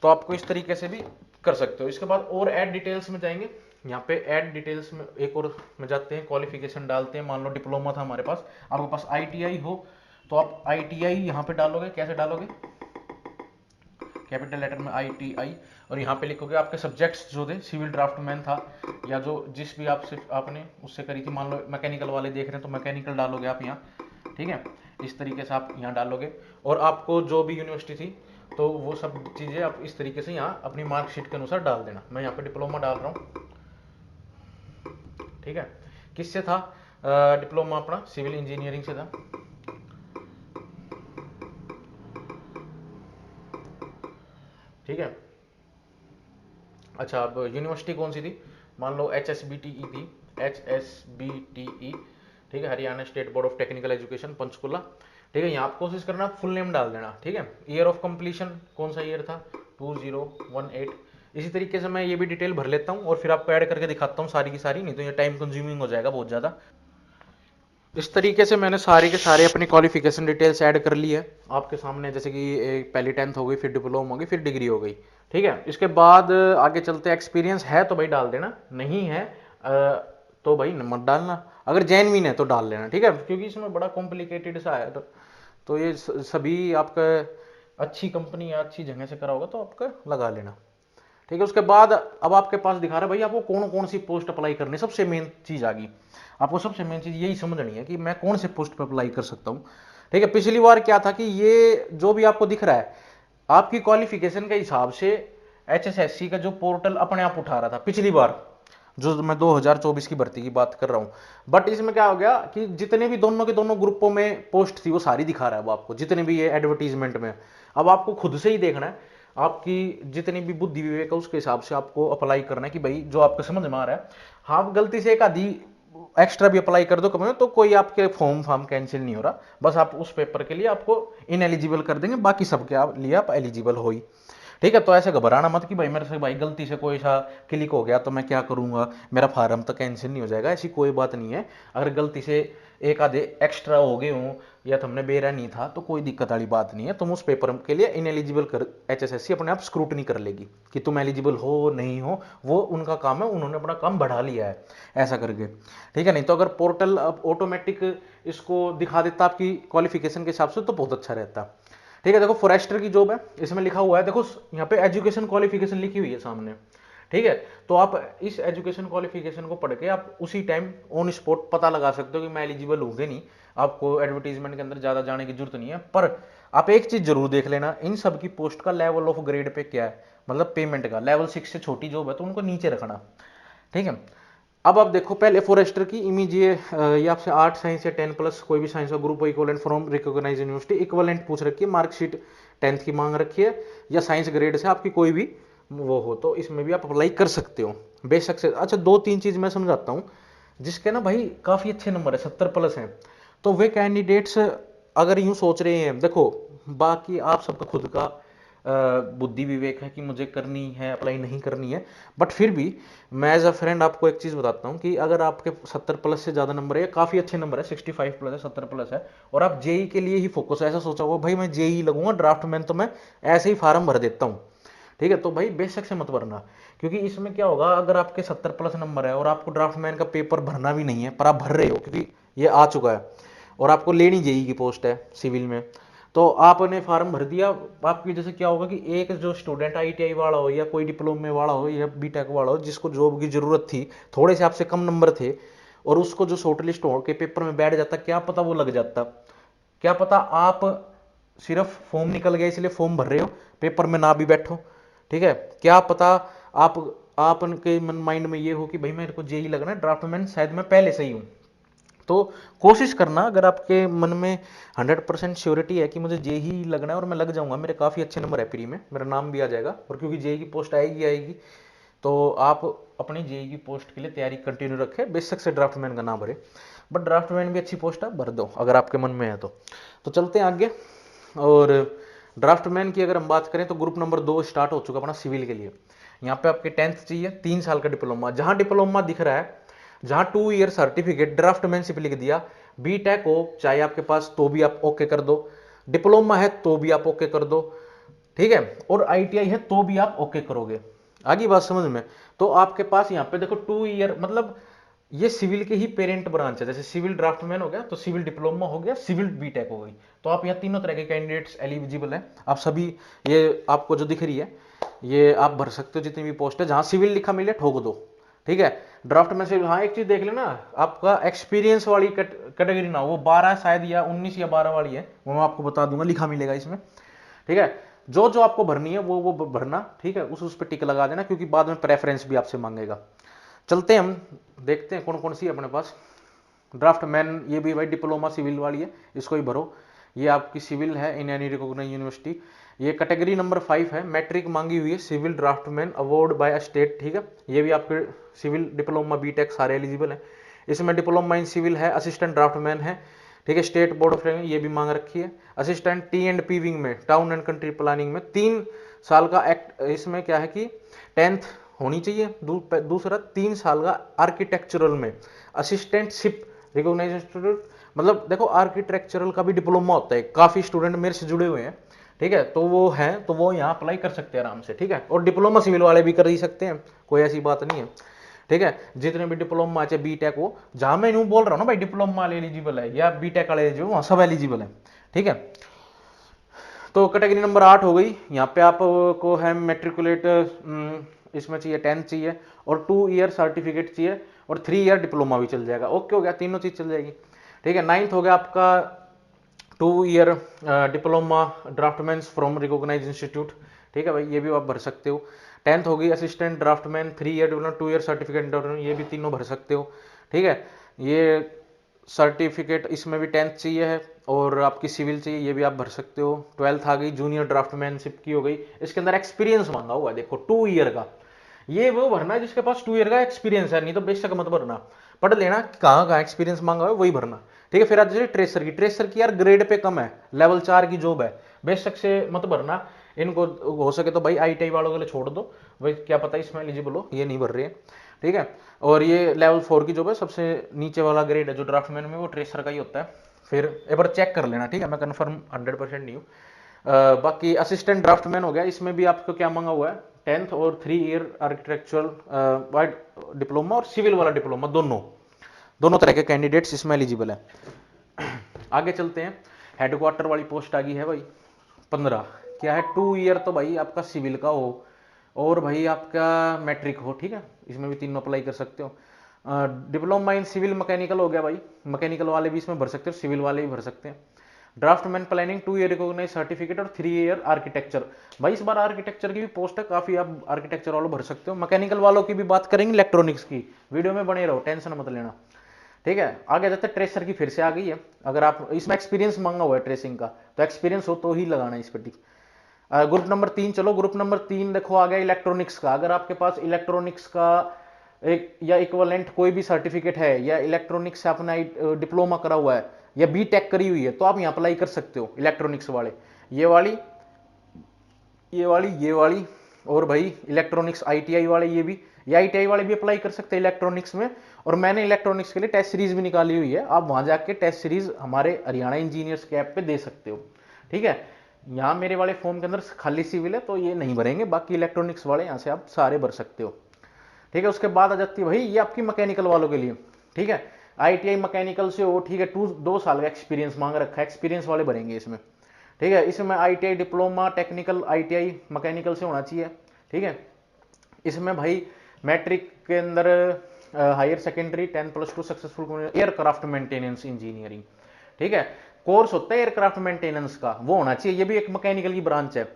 तो आपको इस तरीके से भी कर सकते हो। इसके बाद और ऐड डिटेल्स में जाएंगे। यहाँ पे ऐड डिटेल्स में एक और में जाते हैं, क्वालिफिकेशन डालते हैं। मान लो डिप्लोमा था हमारे पास, आपके पास ITI हो तो आप ITI यहाँ पे डालोगे। कैसे डालोगे? कैपिटल लेटर में ITI, और यहाँ पे लिखोगे आपके सब्जेक्ट्स जो थे, सिविल ड्राफ्टमैन था, या जो जिस भी आपने उससे करी थी। मान लो मैकेनिकल वाले देख रहे हैं तो मैकेनिकल डालोगे आप यहाँ। ठीक है, इस तरीके से आप यहाँ डालोगे। और आपको जो भी यूनिवर्सिटी थी तो वो सब चीज़ें आप इस तरीके से यहाँ अपनी मार्कशीट के अनुसार डाल देना। मैं यहाँ पे डिप्लोमा डाल रहा हूँ। ठीक है, किससे था डिप्लोमा? अपना सिविल इंजीनियरिंग से था। ठीक है, अच्छा अब यूनिवर्सिटी कौन सी थी? मान लो HSBTE थी, HSBTE। ठीक है, Haryana state board of technical education Panchkula. ठीक है, यहाँ आप कोशिश करना फुल नेम डाल देना। ठीक है, ईयर ऑफ कंप्लीशन कौन सा ईयर था? 2018। इसी तरीके से मैं ये भी डिटेल भर लेता हूँ और फिर आपको ऐड करके दिखाता हूँ सारी की सारी, नहीं तो ये टाइम कंज्यूमिंग हो जाएगा बहुत ज़्यादा। इस तरीके से मैंने सारे के सारे अपनी क्वालिफिकेशन डिटेल्स ऐड कर ली है आपके सामने। जैसे कि पहली 10th हो गई, फिर डिप्लोमा हो गई, फिर डिग्री हो गई। ठीक है, इसके बाद आगे चलते। एक्सपीरियंस है तो भाई डाल देना, नहीं है तो भाई मत डालना। अगर जेन्युइन है तो डाल लेना। ठीक है, क्योंकि इसमें बड़ा कॉम्प्लिकेटेड सा है, तो ये सभी आपका अच्छी कंपनी या अच्छी जगह से करा होगा तो आपका लगा लेना। ठीक है, उसके बाद अब आपके पास दिखा रहा है भाई आपको कौन कौन सी पोस्ट अप्लाई करनी है। सबसे मेन चीज आ गई, आपको सबसे मेन चीज यही समझनी है कि मैं कौन से पोस्ट पर अप्लाई कर सकता हूँ। ठीक है, पिछली बार क्या था कि ये जो भी आपको दिख रहा है आपकी क्वालिफिकेशन के हिसाब से HSSC का जो पोर्टल अपने आप उठा रहा था पिछली बार, जो मैं 2024 की भर्ती की बात कर रहा हूँ। बट इसमें क्या हो गया कि जितने भी दोनों के दोनों ग्रुपों में पोस्ट थी वो सारी दिखा रहा है वो आपको, जितने भी ये एडवर्टीजमेंट में। अब आपको खुद से ही देखना है, आपकी जितनी भी बुद्धि विवेक है उसके हिसाब से आपको अप्लाई करना है कि भाई जो आपको समझ में आ रहा है। हाँ, आप गलती से एक आधी एक्स्ट्रा भी अप्लाई कर दो कम में तो कोई आपके फॉर्म कैंसिल नहीं हो रहा। बस आप उस पेपर के लिए आपको इनएलिजिबल कर देंगे, बाकी सबके लिए आप एलिजिबल हो ही। ठीक है, तो ऐसे घबराना मत कि भाई मेरे से भाई गलती से कोई सा क्लिक हो गया तो मैं क्या करूंगा, मेरा फार्म तो कैंसिल नहीं हो जाएगा। ऐसी कोई बात नहीं है। अगर गलती से एक आधे एक्स्ट्रा हो गए हों या तुमने बेरा नहीं था तो कोई दिक्कत वाली बात नहीं है। तुम उस पेपर के लिए इनएलिजिबल कर HSSC अपने आप स्क्रूटनी कर लेगी कि तुम एलिजिबल हो नहीं हो, वो उनका काम है, उन्होंने अपना काम बढ़ा लिया है ऐसा करके। ठीक है, नहीं तो अगर पोर्टल ऑटोमेटिक इसको दिखा देता आपकी क्वालिफिकेशन के हिसाब से तो बहुत अच्छा रहता। ठीक है, देखो फॉरेस्टर की जॉब है, इसमें लिखा हुआ है, देखो यहाँ पे एजुकेशन क्वालिफिकेशन लिखी हुई है सामने। ठीक है, तो आप इस एजुकेशन क्वालिफिकेशन को पढ़ के आप उसी टाइम ऑन स्पॉट पता लगा सकते हो कि मैं एलिजिबल हूँ कि नहीं। आपको एडवर्टीजमेंट के अंदर ज्यादा जाने की जरूरत नहीं है। पर आप एक चीज जरूर देख लेना, इन सब की पोस्ट का लेवल ऑफ ग्रेड पे क्या है, मतलब पेमेंट का लेवल 6 से छोटी जॉब है तो उनको नीचे रखना। ठीक है, अब आप देखो पहले फॉरेस्टर की इमेज ये आपसे आर्ट साइंस या 10+ कोई भी साइंस का group equivalent from recognised university equivalent पूछ रखी है, मार्कशीट 10th की मांग रखी है, या साइंस ग्रेड से आपकी कोई भी वो हो तो इसमें भी आप अप्लाई कर सकते हो बेशक से। अच्छा, 2-3 चीज मैं समझाता हूँ जिसके ना भाई काफी अच्छे नंबर है, 70+ हैं, तो वे कैंडिडेट्स अगर यूं सोच रहे हैं, देखो बाकी आप सबका खुद का बुद्धि विवेक है कि मुझे करनी है अप्लाई नहीं करनी है। बट फिर भी मैं एज अ फ्रेंड आपको एक चीज बताता हूँ कि अगर आपके 70+ से ज्यादा नंबर है, काफी अच्छे नंबर है, 65+ है, 70+ है, और आप जेई के लिए ही फोकस है, ऐसा सोचा होगा भाई मैं जेई लगूंगा ड्राफ्टमैन तो मैं ऐसे ही फार्म भर देता हूँ। ठीक है। तो भाई बेशक से मत भरना, क्योंकि इसमें क्या होगा, अगर आपके 70 प्लस नंबर है और आपको ड्राफ्टमैन का पेपर भरना भी नहीं है पर आप भर रहे हो क्योंकि ये आ चुका है और आपको लेनी जेई की पोस्ट है सिविल में, तो आपने फार्म भर दिया। आपकी जैसे क्या होगा कि एक जो स्टूडेंट आईटीआई वाला हो या कोई डिप्लोमे वाला हो या बीटेक वाला हो जिसको जॉब की जरूरत थी, थोड़े से आपसे कम नंबर थे और उसको जो शॉर्ट लिस्ट हो के पेपर में बैठ जाता, क्या पता वो लग जाता, क्या पता आप सिर्फ फॉर्म निकल गया इसलिए फॉर्म भर रहे हो, पेपर में ना भी बैठो, ठीक है। क्या पता आप उनके मन माइंड में ये हो कि भाई मेरे को जेई लगना है, ड्राफ्टमैन शायद मैं पहले से ही हूँ। तो कोशिश करना, अगर आपके मन में 100% श्योरिटी है कि मुझे जेई लगना है और मैं लग जाऊंगा, मेरे काफ़ी अच्छे नंबर है प्री में, मेरा नाम भी आ जाएगा, और क्योंकि जेई की पोस्ट आएगी आएगी, तो आप अपनी जेई की पोस्ट के लिए तैयारी कंटिन्यू रखें, बेशक से ड्राफ्टमैन का ना भरे, बट ड्राफ्टमैन भी अच्छी पोस्ट है, भर दो अगर आपके मन में है तो चलते हैं आगे। और ड्राफ्टमैन की अगर हम बात करें तो ग्रुप नंबर 2 स्टार्ट हो चुका अपना सिविल के लिए। यहाँ पे आपके 10th चाहिए, 3 साल का डिप्लोमा, जहाँ डिप्लोमा दिख रहा है, जहाँ 2 ईयर सर्टिफिकेट ड्राफ्टमैनशिप लिख दिया, बीटेक हो चाहे आपके पास तो भी आप ओके कर दो, डिप्लोमा है तो भी आप ओके कर दो, ठीक है, और आईटीआई है तो भी आप ओके करोगे। आगे बात समझ में? तो आपके पास यहाँ पे देखो 2 ईयर, मतलब ये सिविल के ही पेरेंट ब्रांच है, जैसे सिविल ड्राफ्टमैन हो गया तो सिविल डिप्लोमा हो गया, सिविल बीटेक हो गई, तो आप यहाँ तीनों तरह के कैंडिडेट्स एलिजिबल हैं, आप सभी, ये आपको जो दिख रही है ये आप भर सकते हो, जितनी भी पोस्ट है जहाँ सिविल लिखा मिले ठोक दो, ठीक है। ड्राफ्टमैन से हाँ एक चीज देख लेना, आपका एक्सपीरियंस वाली कैटेगरी ना हो, वो 12 शायद या 19 या 12 वाली है, वो मैं आपको बता दूंगा, लिखा मिलेगा इसमें, ठीक है। जो जो आपको भरनी है वो भरना, ठीक है, उस पर टिक लगा देना, क्योंकि बाद में प्रेफरेंस भी आपसे मांगेगा। चलते हैं हम देखते हैं कौन कौन सी है अपने पास ड्राफ्टमैन। ये भी भाई डिप्लोमा सिविल वाली है, इसको ही भरो, ये आपकी सिविल है इन एनी रिकॉग्नाइज्ड यूनिवर्सिटी। ये कैटेगरी नंबर 5 है, मैट्रिक मांगी हुई है, civil draftsman award by state, ठीक है। ये भी आपके सिविल डिप्लोमा बीटेक सारे एलिजिबल है। इसमें डिप्लोमा इन सिविल है, असिस्टेंट ड्राफ्टमैन है, ठीक है, स्टेट बोर्ड ऑफ ये भी मांग रखी है। असिस्टेंट टी&पी विंग में, टाउन एंड कंट्री प्लानिंग में 3 साल का एक्ट, इसमें क्या है कि 10th होनी चाहिए, दूसरा 3 साल का आर्किटेक्चरल में असिस्टेंटशिप रिकॉग्नाइज्ड इंस्टीट्यूट, मतलब देखो आर्किटेक्चरल का भी डिप्लोमा होता है, काफी स्टूडेंट मेरे से जुड़े हुए हैं, ठीक है, तो वो है तो वो यहाँ अप्लाई कर सकते हैं आराम से, ठीक है, और डिप्लोमा सिविल वाले भी कर ही सकते हैं, कोई ऐसी बात नहीं है, ठीक है। जितने भी डिप्लोमा चाहे बीटेक हो, जहां मैं यूं बोल रहा हूँ ना भाई डिप्लोमा वाले एलिजिबल है या बीटेक वाले एलिजिबल, वहां सब एलिजिबल है, ठीक है। तो कैटेगरी नंबर 8 हो गई, यहाँ पे आपको है मेट्रिकुलेट, इसमें चाहिए 10th चाहिए और 2 ईयर सर्टिफिकेट चाहिए और 3 ईयर डिप्लोमा भी चल जाएगा, ओके हो गया, तीनों चीज चल जाएगी, ठीक है। 9th हो गया आपका 2 year diploma draftsman from recognised institute, ठीक है भाई, ये भी आप भर सकते हो। 10th हो गई assistant draftsman, 3 year diploma, 2 year certificate, ये भी तीनों भर सकते हो, ठीक है। ये सर्टिफिकेट इसमें भी 10th चाहिए है और आपकी सिविल चाहिए, ये भी आप भर सकते हो। 12th आ गई, जूनियर ड्राफ्टमैनशिप की हो गई, इसके अंदर एक्सपीरियंस मांगा हुआ है देखो 2 ईयर का, ये वो भरना है जिसके पास 2 ईयर का एक्सपीरियंस है, नहीं तो बेशक मत भरना, पढ़ लेना कहाँ कहाँ एक्सपीरियंस मांगा हुआ है वही भरना, ठीक है। फिर आज ट्रेसर की यार ग्रेड पे कम है, लेवल 4 की जॉब है, बेशक से मत भरना इनको, हो सके तो भाई आईटीआई वालों के लिए छोड़ दो, भाई क्या पता इसमें एलिजिबल हो, ये नहीं भर रहे हैं, ठीक है। और ये लेवल 4 की जॉब है, सबसे नीचे वाला ग्रेड है जो ड्राफ्टमैन में, वो ट्रेसर का ही होता है, फिर एक बार चेक कर लेना, ठीक है, मैं कंफर्म 100% नहीं हूँ। बाकी असिस्टेंट ड्राफ्टमैन हो गया, इसमें भी आपको क्या मांगा हुआ है, 10th और 3 ईयर आर्किटेक्चरल वाइड डिप्लोमा और सिविल वाला डिप्लोमा, दोनों तरह के कैंडिडेट्स इसमें एलिजिबल है। आगे चलते हैं, हेडक्वार्टर वाली पोस्ट आ गई है भाई 15, क्या है 2 ईयर तो भाई आपका सिविल का हो और भाई आपका मैट्रिक हो, ठीक है, इसमें भी तीनों अप्लाई कर सकते हो। डिप्लोमा इन सिविल मैकेनिकल हो गया भाई, मैकेनिकल वाले भी इसमें भर सकते हो, सिविल वाले भी भर सकते हैं। Draftsman planning 2 year recognise certificate और 3 ईयर आर्किटेक्चर, भाई इस बार आर्किटेक्चर की भी पोस्ट है काफी, आप आर्किटेक्चर वालों भर सकते हो। मैकेनिकल वालों की भी बात करेंगे, इलेक्ट्रॉनिक्स की, वीडियो में बने रहो, टेंशन मत लेना, ठीक है। आगे जाते हैं, ट्रेसर की फिर से आ गई है, अगर आप इसमें एक्सपीरियंस मांगा हुआ है ट्रेसिंग का, तो एक्सपीरियंस हो तो ही लगाना इस पर टिक। ग्रुप नंबर 3 चलो, ग्रुप नंबर 3 देखो आ गया इलेक्ट्रॉनिक्स का, अगर आपके पास इलेक्ट्रॉनिक्स का एक या इक्विवेलेंट कोई भी सर्टिफिकेट है या इलेक्ट्रॉनिक्स से अपना डिप्लोमा करा हुआ है या बीटेक करी हुई है, तो आप यहाँ अप्लाई कर सकते हो इलेक्ट्रॉनिक्स वाले, ये वाली ये वाली और भाई इलेक्ट्रॉनिक्स आईटीआई वाले, ये आईटीआई वाले भी अप्लाई कर सकते हैं इलेक्ट्रॉनिक्स में। और मैंने इलेक्ट्रॉनिक्स के लिए टेस्ट सीरीज भी निकाली हुई है, आप वहां जाके टेस्ट सीरीज हमारे हरियाणा इंजीनियर्स के ऐप पे दे सकते हो, ठीक है। यहाँ मेरे वाले फॉर्म के अंदर खाली सिविल है तो ये नहीं भरेंगे, बाकी इलेक्ट्रॉनिक्स वाले यहाँ से आप सारे भर सकते हो। ठीक है, उसके बाद आ जाती है भाई ये आपकी मैकेनिकल वालों के लिए। ठीक है, आईटीआई मैकेनिकल से हो, ठीक है, 2 साल का एक्सपीरियंस मांग रखा है, एक्सपीरियंस वाले भरेंगे इसमें। ठीक है, इसमें ITI diploma technical ITI mechanical से होना चाहिए। ठीक है, इसमें भाई मैट्रिक के अंदर higher secondary 10+2 successful aircraft maintenance engineering. ठीक है, कोर्स होता है एयरक्राफ्ट मेंटेनेंस का, वो होना चाहिए। ये भी एक मैकेनिकल की ब्रांच है,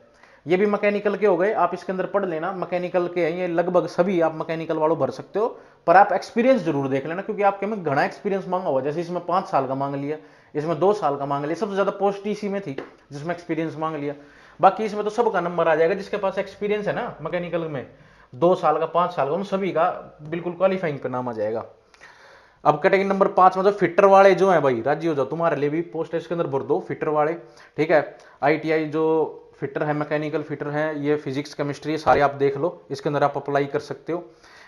ये भी मैकेनिकल के हो गए, आप इसके अंदर पढ़ लेना, मैकेनिकल के हैं ये लगभग सभी, आप मैकेनिकल वालों भर सकते हो। पर आप एक्सपीरियंस जरूर देख लेना, क्योंकि आपके में घना एक्सपीरियंस मांगा हुआ, जैसे इसमें 5 साल का मांग लिया, इसमें 2 साल का मांग लिया, सबसे ज्यादा पोस्ट इसी में थी जिसमें एक्सपीरियंस मांग लिया। बाकी इसमें तो सबका नंबर आ जाएगा, जिसके पास एक्सपीरियंस है ना मैकेनिकल में, 2 साल का 5 साल का, उन सभी का बिल्कुल क्वालिफाइंग पे नाम आ जाएगा। अब कैटेगरी नंबर 5 में तो फिटर वाले जो है भाई, राजी हो जाओ, तुम्हारे लिए भी पोस्ट है इसके अंदर भर दो, फिटर वाले। ठीक है, आईटीआई जो फिटर है, मैकेनिकल फिटर है, ये फिजिक्स केमिस्ट्री सारे आप देख लो, इसके अंदर आप अप्लाई कर सकते हो।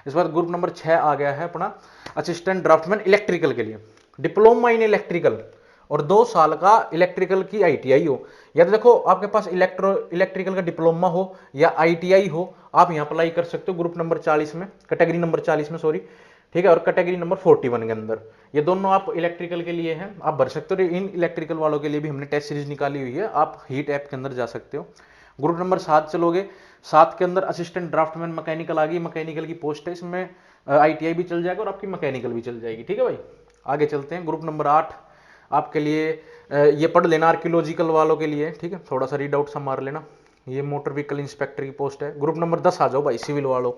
इस बार ग्रुप नंबर 6 आ गया है अपना असिस्टेंट ड्राफ्टमैन इलेक्ट्रिकल के लिए, डिप्लोमा इन इलेक्ट्रिकल और 2 साल का इलेक्ट्रिकल की आईटीआई हो, या तो देखो आपके पास इलेक्ट्रिकल का डिप्लोमा हो या आईटीआई हो, आप यहां अप्लाई कर सकते हो ग्रुप नंबर 40 में, कैटेगरी नंबर 40 में, सॉरी। ठीक है, और कैटेगरी नंबर 41 के अंदर ये दोनों आप इलेक्ट्रिकल के लिए हैं, आप भर सकते हो। इन इलेक्ट्रिकल वालों के लिए भी हमने टेस्ट सीरीज निकाली हुई है, आप हीट ऐप के अंदर जा सकते हो। ग्रुप नंबर 7 चलोगे, 7 के अंदर असिस्टेंट ड्राफ्टमैन मैकेनिकल आ गई, मैकेनिकल की पोस्ट है, इसमें आईटीआई भी चल जाएगा और आपकी मैकेनिकल भी चल जाएगी। ठीक है भाई, आगे चलते हैं। ग्रुप नंबर 8 आपके लिए ये पढ़ लेना आर्कियोलॉजिकल वालों के लिए। ठीक है, थोड़ा सा रीड आउट सा मार लेना, ये मोटर व्हीकल इंस्पेक्टर की पोस्ट है। ग्रुप नंबर 10 आ जाओ भाई, सिविल वालों।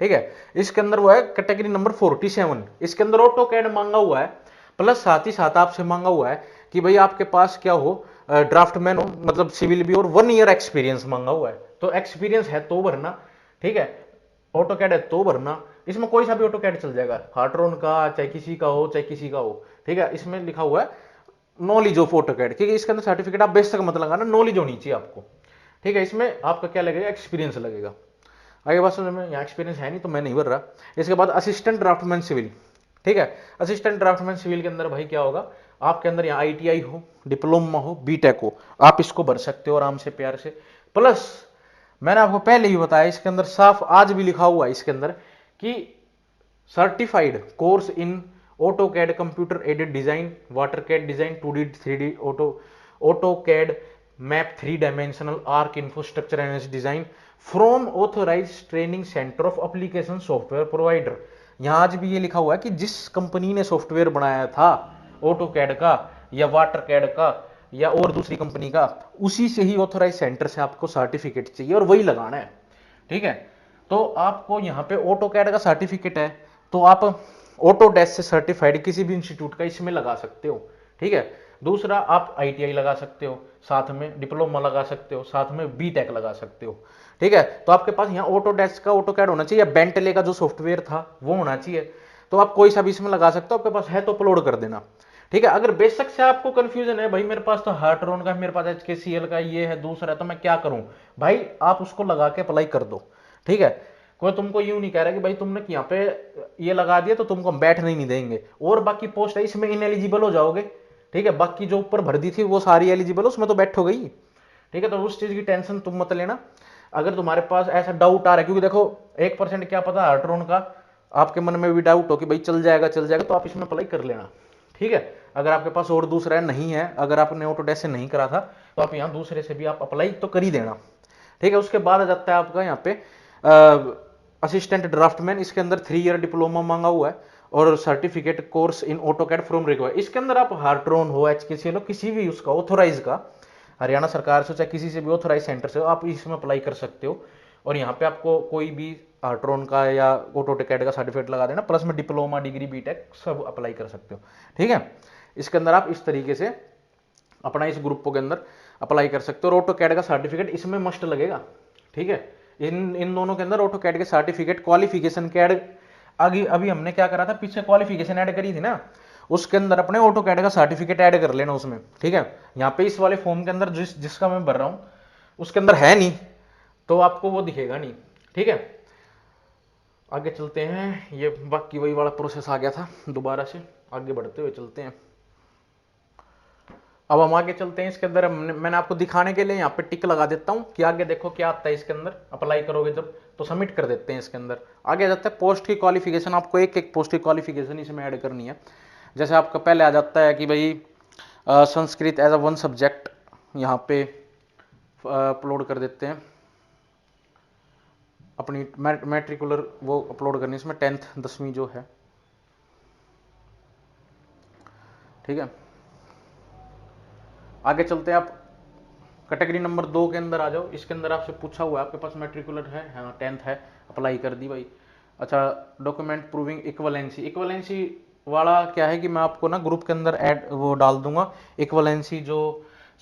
ठीक है, इसके अंदर वो है कैटेगरी नंबर 47, इसके अंदर ऑटो कैड मांगा हुआ है, प्लस साथ ही साथ आपसे मांगा हुआ है कि भाई आपके पास क्या हो, ड्राफ्टमैन हो, मतलब सिविल भी, और 1 ईयर एक्सपीरियंस मांगा हुआ है। तो एक्सपीरियंस है तो भरना, ठीक है, ऑटो कैड है तो भरना। इसमें कोई सा भी ऑटो कैड चल जाएगा, हार्ट्रॉन का, चाहे किसी का हो चाहे किसी का हो। ठीक है, इसमें लिखा हुआ है नॉलेज ऑफ ऑटो कैड, क्योंकि इसके अंदर सर्टिफिकेट आप बेसिक मत लगाना, नॉलेज होनी चाहिए आपको। ठीक है, इसमें आपका क्या लगेगा, एक्सपीरियंस लगेगा। आगे बात सुन, में यहाँ एक्सपीरियंस है नहीं तो मैं नहीं भर रहा। इसके बाद असिस्टेंट ड्राफ्टमैन सिविल। ठीक है, असिस्टेंट ड्राफ्टमैन सिविल के अंदर भाई क्या होगा, आपके अंदर यहाँ आईटीआई हो, डिप्लोमा हो, बीटेक हो, आप इसको भर सकते हो आराम से प्यार से। प्लस मैंने आपको पहले ही बताया, इसके अंदर साफ आज भी लिखा हुआ है इसके अंदर कि certified course in AutoCAD, computer aided design, WaterCAD design, 2D 3D AutoCAD map, 3 dimensional arch infrastructure energy design from authorise training centre of application software provider. यहां आज भी ये लिखा हुआ है कि जिस कंपनी ने सॉफ्टवेयर बनाया था ऑटो कैड का या वाटर कैड का या और दूसरी कंपनी का, उसी से ही ऑथोराइज सेंटर से आपको सर्टिफिकेट चाहिए और वही लगाना है। ठीक है, तो आपको यहाँ पे ऑटो कैड का सर्टिफिकेट है तो आप ऑटोडेस्क से सर्टिफाइड किसी भी इंस्टीट्यूट का इसमें लगा सकते हो। ठीक है, दूसरा आप आईटीआई लगा सकते हो, साथ में डिप्लोमा लगा सकते हो, साथ में बीटेक लगा सकते हो। ठीक है, तो आपके पास यहाँ ऑटोडेस्क का ऑटो कैड होना चाहिए, या बेंटले का जो सॉफ्टवेयर था वो होना चाहिए, तो आप कोई सा भी इसमें लगा सकते हो, आपके पास है तो अपलोड कर देना। ठीक है, अगर बेसिक से आपको कंफ्यूजन है, भाई मेरे पास तो हार्ट्रॉन का, मेरे पास एचकेसीएल का ये है, दूसरा है, तो मैं क्या करूं, भाई आप उसको लगा के अप्लाई कर दो। ठीक है, कोई तुमको यूं नहीं कह रहा कि भाई तुमने यहाँ पे ये लगा दिया तो तुमको हम बैठने नहीं देंगे, और बाकी पोस्ट है इसमें इनएलिजिबल हो जाओगे। ठीक है, बाकी जो ऊपर भर दी थी वो सारी एलिजिबल, उसमें तो बैठो गई। ठीक है, तो उस चीज की टेंशन तुम मत लेना। अगर तुम्हारे पास ऐसा डाउट आ रहा है, क्योंकि देखो 1% क्या पता हार्ट्रॉन का आपके मन में भी डाउट हो कि भाई चल जाएगा चल जाएगा, तो आप इसमें अप्लाई कर लेना। ठीक है, अगर आपके पास और दूसरा नहीं है, अगर आपने ऑटोडेस्क से नहीं करा था तो आप यहाँ दूसरे से भी आप अप्लाई तो कर ही देना। ठीक है, उसके बाद आ जाता है आपका यहाँ पे असिस्टेंट ड्राफ्टमैन, इसके अंदर 3 ईयर डिप्लोमा मांगा हुआ है और certificate course in AutoCAD from require. इसके अंदर आप हार्ट्रॉन हो, एचकेसीएल हो, किसी भी उसका ऑथोराइज का, हरियाणा सरकार से चाहे किसी से भी ऑथोराइज सेंटर से, आप इसमें अप्लाई कर सकते हो। और यहाँ पे आपको कोई भी हार्ट्रॉन का या ऑटोकैड का सर्टिफिकेट लगा देना, प्लस में डिप्लोमा डिग्री बीटेक सब अप्लाई कर सकते हो। ठीक है, इसके अंदर आप इस तरीके से अपना इस ग्रुपों के अंदर अप्लाई कर सकते हो, और ऑटोकैड का सर्टिफिकेट इसमें मस्ट लगेगा। ठीक है, इन दोनों के अंदर ऑटोकैड के सर्टिफिकेट, क्वालिफिकेशन के ऐड, आगे अभी हमने क्या करा था, पीछे क्वालिफिकेशन ऐड करी थी ना, उसके अंदर अपने ऑटोकैड का सर्टिफिकेट ऐड कर लेना उसमें। ठीक है, यहाँ पे इस वाले फॉर्म के अंदर जिसका मैं भर रहा हूँ उसके अंदर है नहीं, तो आपको वो दिखेगा नहीं। ठीक है, आगे चलते हैं, ये बाकी वही वाला प्रोसेस आ गया था, दोबारा से आगे बढ़ते हुए चलते हैं। अब हम आगे चलते हैं इसके अंदर। मैंने आपको दिखाने के लिए यहाँ पे टिक लगा देता हूँ कि आगे देखो क्या आता है इसके अंदर। अप्लाई करोगे जब तो सबमिट कर देते हैं इसके अंदर। आगे आ जाता है पोस्ट की क्वालिफिकेशन। आपको एक एक पोस्ट की क्वालिफिकेशन इसमें ऐड करनी है। जैसे आपका पहले आ जाता है कि भाई Sanskrit as a one subject यहाँ पे अपलोड कर देते हैं अपनी मैट्रिकुलर वो अपलोड करनी इसमें 10th 10वीं जो है, ठीक है। आगे चलते हैं। आप कैटेगरी नंबर 2 के अंदर आ जाओ। इसके अंदर आपसे पूछा हुआ है आपके पास मैट्रिकुलर है, हाँ 10th है, अप्लाई कर दी भाई। अच्छा, डॉक्यूमेंट प्रूविंग इक्वलेंसी। इक्वलेंसी वाला क्या है कि मैं आपको ना ग्रुप के अंदर ऐड वो डाल दूंगा। इक्वलेंसी जो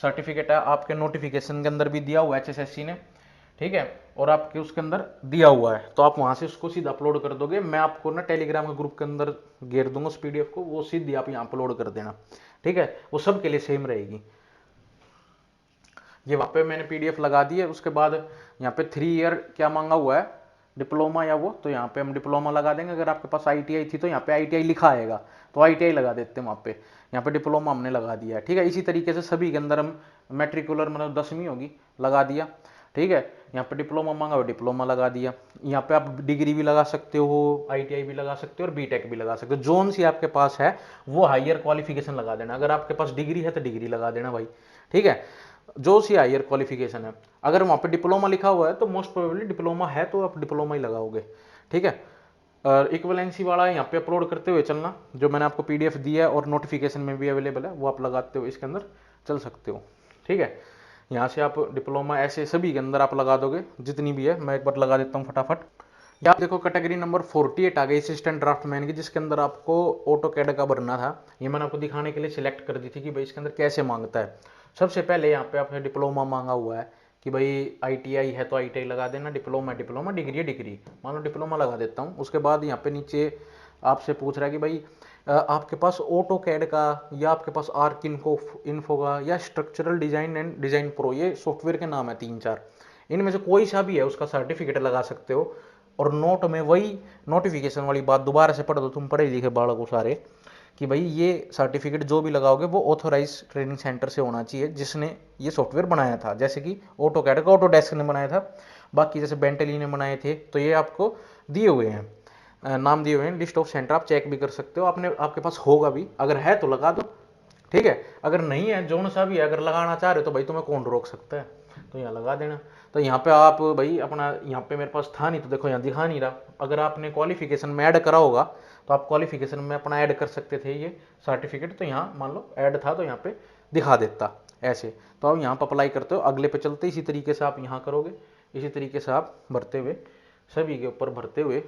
सर्टिफिकेट है आपके नोटिफिकेशन के अंदर भी दिया हुआ है HSSC ने, ठीक है, और आपके उसके अंदर दिया हुआ है, तो आप वहां से उसको सीधा अपलोड कर दोगे। मैं आपको ना टेलीग्राम के ग्रुप के अंदर घेर दूंगा उस PDF को, वो सीधी आप यहाँ अपलोड कर देना, ठीक है। वो सबके लिए सेम रहेगी। ये वहाँ पे मैंने PDF लगा दी है। उसके बाद यहाँ पे 3 ईयर क्या मांगा हुआ है, डिप्लोमा या वो, तो यहाँ पे हम डिप्लोमा लगा देंगे। अगर आपके पास ITI थी तो यहाँ पे ITI लिखा आएगा, तो ITI लगा देते हैं वहाँ पे। यहाँ पे डिप्लोमा हमने लगा दिया है, ठीक है। इसी तरीके से सभी के अंदर हम मैट्रिकुलर मतलब 10वीं होगी लगा दिया, ठीक है। यहाँ पे डिप्लोमा मांगा हुआ, डिप्लोमा लगा दिया। यहाँ पे आप डिग्री भी लगा सकते हो, ITI भी लगा सकते हो और BTech भी लगा सकते हो। जोन सी आपके पास है वो हायर क्वालिफिकेशन लगा देना। अगर आपके पास डिग्री है तो डिग्री लगा देना भाई, ठीक है, जो सी हायर क्वालिफिकेशन है। अगर वहाँ पे डिप्लोमा लिखा हुआ है तो मोस्ट प्रोबेबली डिप्लोमा है, तो आप डिप्लोमा ही लगाओगे, ठीक है। और इक्वलेंसी वाला यहाँ पे अपलोड करते हुए चलना, जो मैंने आपको PDF दिया है और नोटिफिकेशन में भी अवेलेबल है, वो आप लगाते हो इसके अंदर चल सकते हो, ठीक है। यहाँ से आप डिप्लोमा ऐसे सभी के अंदर आप लगा दोगे जितनी भी है। मैं एक बार लगा देता हूँ फटाफट। यहाँ देखो कैटेगरी नंबर 48 आ गई असिस्टेंट ड्राफ्टमैन की, जिसके अंदर आपको ऑटोकैड का भरना था। ये मैंने आपको दिखाने के लिए सिलेक्ट कर दी थी कि भाई इसके अंदर कैसे मांगता है। सबसे पहले यहाँ पे आपने डिप्लोमा मांगा हुआ है कि भाई ITI है तो ITI लगा देना, डिप्लोमा डिप्लोमा, डिग्री है डिग्री, मान लो डिप्लोमा लगा देता हूँ। उसके बाद यहाँ पे नीचे आपसे पूछ रहा है कि भाई आपके पास ऑटोकैड का या आपके पास आर्क इन्फो का या structural design and design pro, ये सॉफ्टवेयर के नाम है 3-4, इनमें से कोई सा भी है उसका सर्टिफिकेट लगा सकते हो। और नोट में वही नोटिफिकेशन वाली बात दोबारा से पढ़ दो, तुम पढ़े लिखे बालक हो सारे, कि भाई ये सर्टिफिकेट जो भी लगाओगे वो ऑथोराइज ट्रेनिंग सेंटर से होना चाहिए जिसने ये सॉफ्टवेयर बनाया था। जैसे कि ऑटोकैड का ऑटोडेस्क ने बनाया था, बाकी जैसे बेंटली ने बनाए थे, तो ये आपको दिए हुए हैं, नाम दिए हुए हैं, लिस्ट ऑफ सेंटर आप चेक भी कर सकते हो। आपने आपके पास होगा भी, अगर है तो लगा दो, ठीक है। अगर नहीं है जो सा भी है, अगर लगाना चाह रहे हो तो भाई तुम्हें कौन रोक सकता है, तो यहाँ लगा देना। तो यहाँ पे आप भाई अपना, यहाँ पे मेरे पास था नहीं तो देखो यहाँ दिखा नहीं रहा। अगर आपने क्वालिफिकेशन में ऐड करा होगा तो आप क्वालिफिकेशन में अपना ऐड कर सकते थे ये सर्टिफिकेट, तो यहाँ मान लो ऐड था तो यहाँ पे दिखा देता ऐसे। तो आप यहाँ पर अप्लाई करते हो, अगले पे चलते इसी तरीके से आप यहाँ करोगे, इसी तरीके से आप भरते हुए सभी के ऊपर भरते हुए।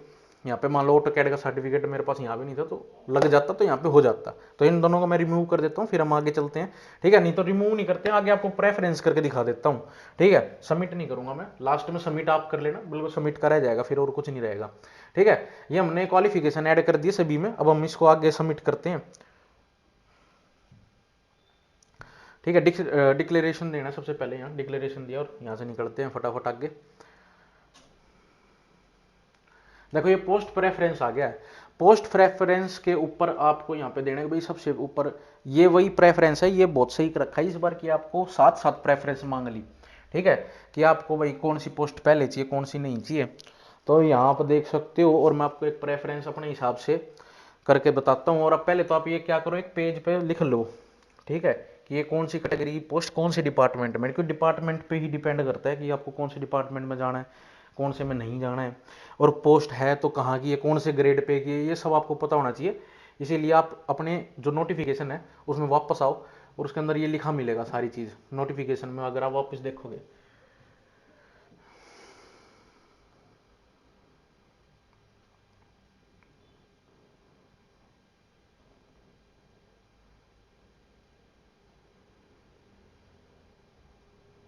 यहाँ पे मान लो ऑटोकैड का सर्टिफिकेट मेरे पास यहाँ भी नहीं था तो लग जाता, तो यहाँ पे हो जाता। तो इन दोनों को मैं रिमूव कर देता हूँ, फिर हम आगे चलते हैं, ठीक है। नहीं तो रिमूव नहीं करते, आगे आपको प्रेफरेंस करके दिखा देता हूँ, ठीक है। सबमिट नहीं करूंगा मैं, लास्ट में सबमिट आप कर लेना, बिल्कुल सबमिट करा जाएगा, फिर और कुछ नहीं रहेगा, ठीक है। ये हमने क्वालिफिकेशन ऐड कर दिए सभी में, अब हम इसको आगे सबमिट करते हैं, ठीक है। डिक्लेरेशन देना सबसे पहले, यहाँ डिक्लेरेशन दिया और यहाँ से निकलते हैं फटाफट आगे। देखो ये पोस्ट प्रेफरेंस आ गया है। पोस्ट प्रेफरेंस के ऊपर आपको यहाँ पे देना है भाई सबसे ऊपर, ये वही प्रेफरेंस है, ये बहुत सही रखा है इस बार की, आपको साथ साथ प्रेफरेंस मांग ली, ठीक है, कि आपको भाई कौन सी पोस्ट पहले चाहिए कौन सी नहीं चाहिए। तो यहाँ आप देख सकते हो, और मैं आपको एक प्रेफरेंस अपने हिसाब से करके बताता हूँ। और अब पहले तो आप ये क्या करो, एक पेज पे लिख लो, ठीक है, कि ये कौन सी कैटेगरी पोस्ट कौन से डिपार्टमेंट में, क्योंकि डिपार्टमेंट पे ही डिपेंड करता है कि आपको कौन से डिपार्टमेंट में जाना है कौन से में नहीं जाना है। और पोस्ट है तो कहाँ की है, कौन से ग्रेड पे की है, ये सब आपको पता होना चाहिए। इसीलिए आप अपने जो नोटिफिकेशन है उसमें वापस आओ, और उसके अंदर ये लिखा मिलेगा सारी चीज़ नोटिफिकेशन में, अगर आप वापस देखोगे।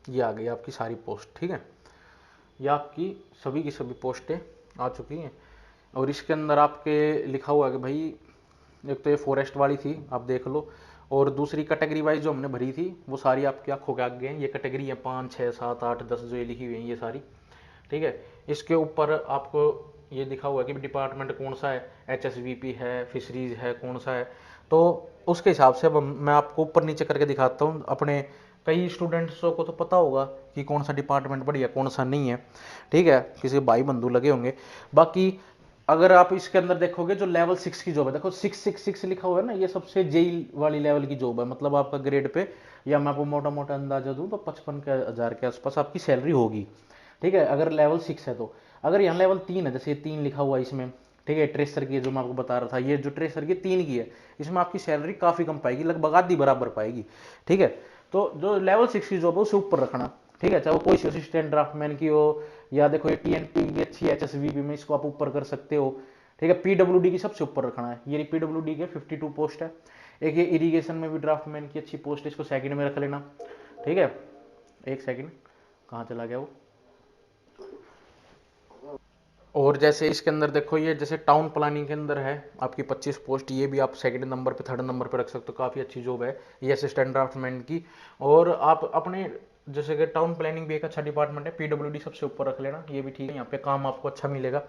ये आ गई आपकी सारी पोस्ट, ठीक है, ये आपकी सभी की सभी पोस्टें आ चुकी हैं। और इसके अंदर आपके लिखा हुआ है कि भाई एक तो ये फॉरेस्ट वाली थी आप देख लो, और दूसरी कैटेगरी वाइज जो हमने भरी थी वो सारी आपकी आंखों के आगे हैं। ये कैटेगरी है 5 6 7 8 10 जो ये लिखी हुई हैं ये सारी, ठीक है। इसके ऊपर आपको ये दिखा हुआ है कि डिपार्टमेंट कौन सा है, HSVP है, फिशरीज है, कौन सा है। तो उसके हिसाब से अब मैं आपको ऊपर नीचे करके दिखाता हूँ। अपने कई स्टूडेंट्सों को तो पता होगा कि कौन सा डिपार्टमेंट बढ़िया कौन सा नहीं है, ठीक है, किसी भाई बंधु लगे होंगे। बाकी अगर आप इसके अंदर देखोगे जो लेवल 6 की जॉब है, देखो 666 लिखा हुआ है ना, ये सबसे जेई वाली लेवल की जॉब है। मतलब आपका ग्रेड पे, या मैं आपको मोटा मोटा अंदाजा दूं तो 55,000 के आसपास आपकी सैलरी होगी, ठीक है, अगर लेवल 6 है तो। अगर यहाँ लेवल 3 है, जैसे ये 3 लिखा हुआ है इसमें, ठीक है, ट्रेसर की जो मैं आपको बता रहा था, ये जो ट्रेसर की 3 की है, इसमें आपकी सैलरी काफ़ी कम पाएगी, लगभग आधी बराबर पाएगी, ठीक है। तो जो लेवल 6 की जॉब है उसे ऊपर रखना, ठीक है, चाहे वो कोई असिस्टेंट ड्राफ्टमैन की हो, या देखो ये टीएनपी की अच्छी एचएसवीपी में, इसको आप ऊपर कर सकते हो, ठीक है। पीडब्ल्यूडी की सबसे ऊपर रखना है, ये पीडब्ल्यूडी के 52 पोस्ट है। एक ये इरिगेशन में भी ड्राफ्टमैन की अच्छी पोस्ट है, इसको सेकंड में रख लेना, ठीक है। एक सेकंड, कहाँ चला गया वो। और जैसे इसके अंदर देखो, ये जैसे टाउन प्लानिंग के अंदर है आपकी 25 पोस्ट, ये भी आप सेकंड नंबर पे थर्ड नंबर पे रख सकते हो, काफ़ी अच्छी जॉब है ये असिस्टेंट ड्राफ्टमैन की। और आप अपने, जैसे कि टाउन प्लानिंग भी एक अच्छा डिपार्टमेंट है, पीडब्ल्यूडी सबसे ऊपर रख लेना, ये भी ठीक है, यहाँ पे काम आपको अच्छा मिलेगा,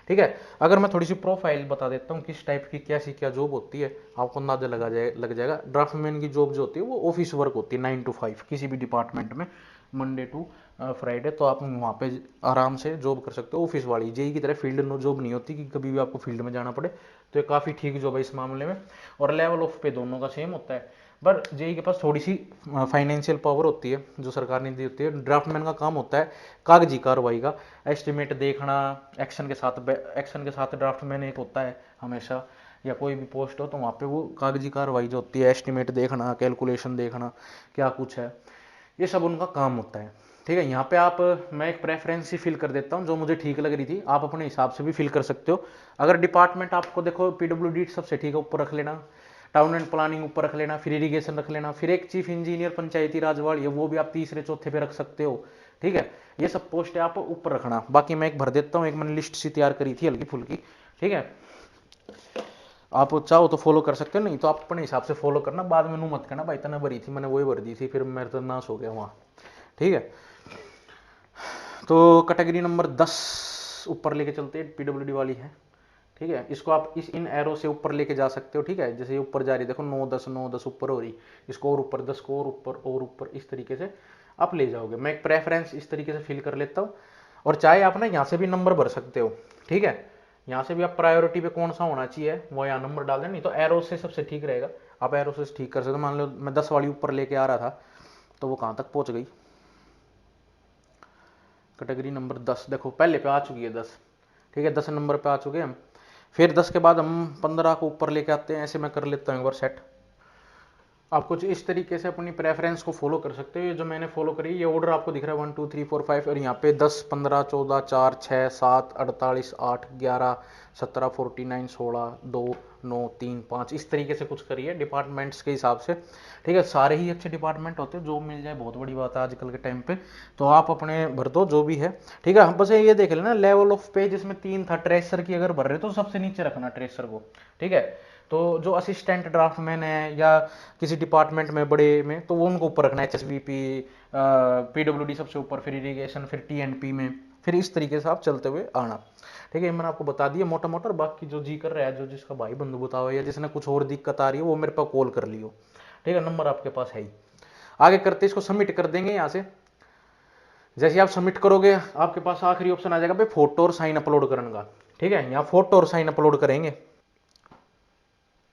ठीक है। अगर मैं थोड़ी सी प्रोफाइल बता देता हूँ किस टाइप की कैसी क्या जॉब होती है, आपको अंदाजा लग जाएगा। ड्राफ्टमैन की जॉब जो होती है वो ऑफिस वर्क होती है, 9 to 5 किसी भी डिपार्टमेंट में, मंडे टू फ्राइडे। तो आप वहाँ पे आराम से जॉब कर सकते हो, ऑफिस वाली, जेई की तरह फील्ड नो जॉब नहीं होती कि कभी भी आपको फील्ड में जाना पड़े। तो ये काफ़ी ठीक जॉब है इस मामले में। और लेवल ऑफ पे दोनों का सेम होता है, पर जेई के पास थोड़ी सी फाइनेंशियल पावर होती है जो सरकार ने दी होती है। ड्राफ्टमैन का काम होता है कागजी कार्रवाई का, एस्टिमेट देखना, एक्शन के साथ ड्राफ्टमैन एक होता है हमेशा, या कोई भी पोस्ट हो तो वहाँ पे वो कागजी कार्रवाई जो होती है, एस्टिमेट देखना, कैलकुलेशन देखना, क्या कुछ है, ये सब उनका काम होता है, ठीक है। यहाँ पे आप, मैं एक प्रेफरेंस ही फिल कर देता हूँ जो मुझे ठीक लग रही थी, आप अपने हिसाब से भी फिल कर सकते हो। अगर डिपार्टमेंट आपको, देखो पीडब्ल्यूडी सबसे ठीक है, ऊपर रख लेना, टाउन एंड प्लानिंग ऊपर रख लेना, फिर इरीगेशन रख लेना, फिर एक चीफ इंजीनियर पंचायती राज वाली, वो भी आप तीसरे चौथे पे रख सकते हो, ठीक है। ये सब पोस्ट है आप ऊपर रखना। बाकी मैं एक भर देता हूँ, एक मैंने लिस्ट सी तैयार करी थी हल्की फुल्की, ठीक है। आप चाहो तो फॉलो कर सकते हो, नहीं तो आप अपने हिसाब से फॉलो करना, बाद में नू मत करना भाई इतना भरी थी मैंने वही भर दी थी, फिर मेरे तो नाश हो गया वहाँ, ठीक है। तो कैटेगरी नंबर 10 ऊपर लेके चलते हैं, पीडब्ल्यूडी वाली है, ठीक है। इसको आप इस इन एरो से ऊपर लेके जा सकते हो, ठीक है। जैसे ये ऊपर जा रही, देखो 9 10 ऊपर हो रही, इसको और ऊपर 10 को और ऊपर, इस तरीके से आप ले जाओगे। मैं एक प्रेफरेंस इस तरीके से फिल कर लेता हूँ। और चाहे आप ना यहाँ से भी नंबर भर सकते हो, ठीक है। यहाँ से भी आप प्रायोरिटी पे कौन सा होना चाहिए वो यहाँ नंबर डाल दें, नहीं तो एरो से सबसे ठीक रहेगा, आप एरो से ठीक कर सकते हो। मान लो मैं 10 वाली ऊपर लेके आ रहा था, तो वो कहाँ तक पहुँच गई, कैटेगरी नंबर 10, देखो पहले पे आ चुकी है 10, ठीक है, 10 नंबर पे आ चुके हैं हम। फिर 10 के बाद हम 15 को ऊपर लेके आते हैं, ऐसे मैं कर लेता हूँ एक बार सेट। आप कुछ इस तरीके से अपनी प्रेफरेंस को फॉलो कर सकते हो। ये जो मैंने फॉलो करी, ये ऑर्डर आपको दिख रहा है 1 2 3 4 5, और यहाँ पे 10 15 14 4 6 7 48 8 11 17 49 16 2 9 3 5, इस तरीके से कुछ करिए डिपार्टमेंट्स के हिसाब से, ठीक है। सारे ही अच्छे डिपार्टमेंट होते हैं, जो मिल जाए बहुत बड़ी बात है आजकल के टाइम पे। तो आप अपने भर दो जो भी है, ठीक है। हम बस ये देख लेना लेवल ऑफ पे, जिसमें 3 था, ट्रेसर की अगर भर रहे तो सबसे नीचे रखना ट्रेसर को, ठीक है। तो जो असिस्टेंट ड्राफ्टमैन है या किसी डिपार्टमेंट में बड़े में, तो वो उनको ऊपर रखना है, एचएसवीपी, पीडब्ल्यूडी सबसे ऊपर, फिर इरीगेशन, फिर टीएनपी में, फिर इस तरीके से आप चलते हुए आना, ठीक है। मैंने आपको बता दिया मोटा मोटा। बाकी जो जी कर रहा है, जो जिसका भाई बंधु बताओ, या जिसने कुछ और दिक्कत आ रही है, वो मेरे पास कॉल कर लियो, ठीक है, नंबर आपके पास है ही। आगे करते इसको सबमिट कर देंगे यहाँ से। जैसे आप सबमिट करोगे, आपके पास आखिरी ऑप्शन आ जाएगा भाई फोटो और साइन अपलोड करने का, ठीक है। यहाँ फोटो और साइन अपलोड करेंगे,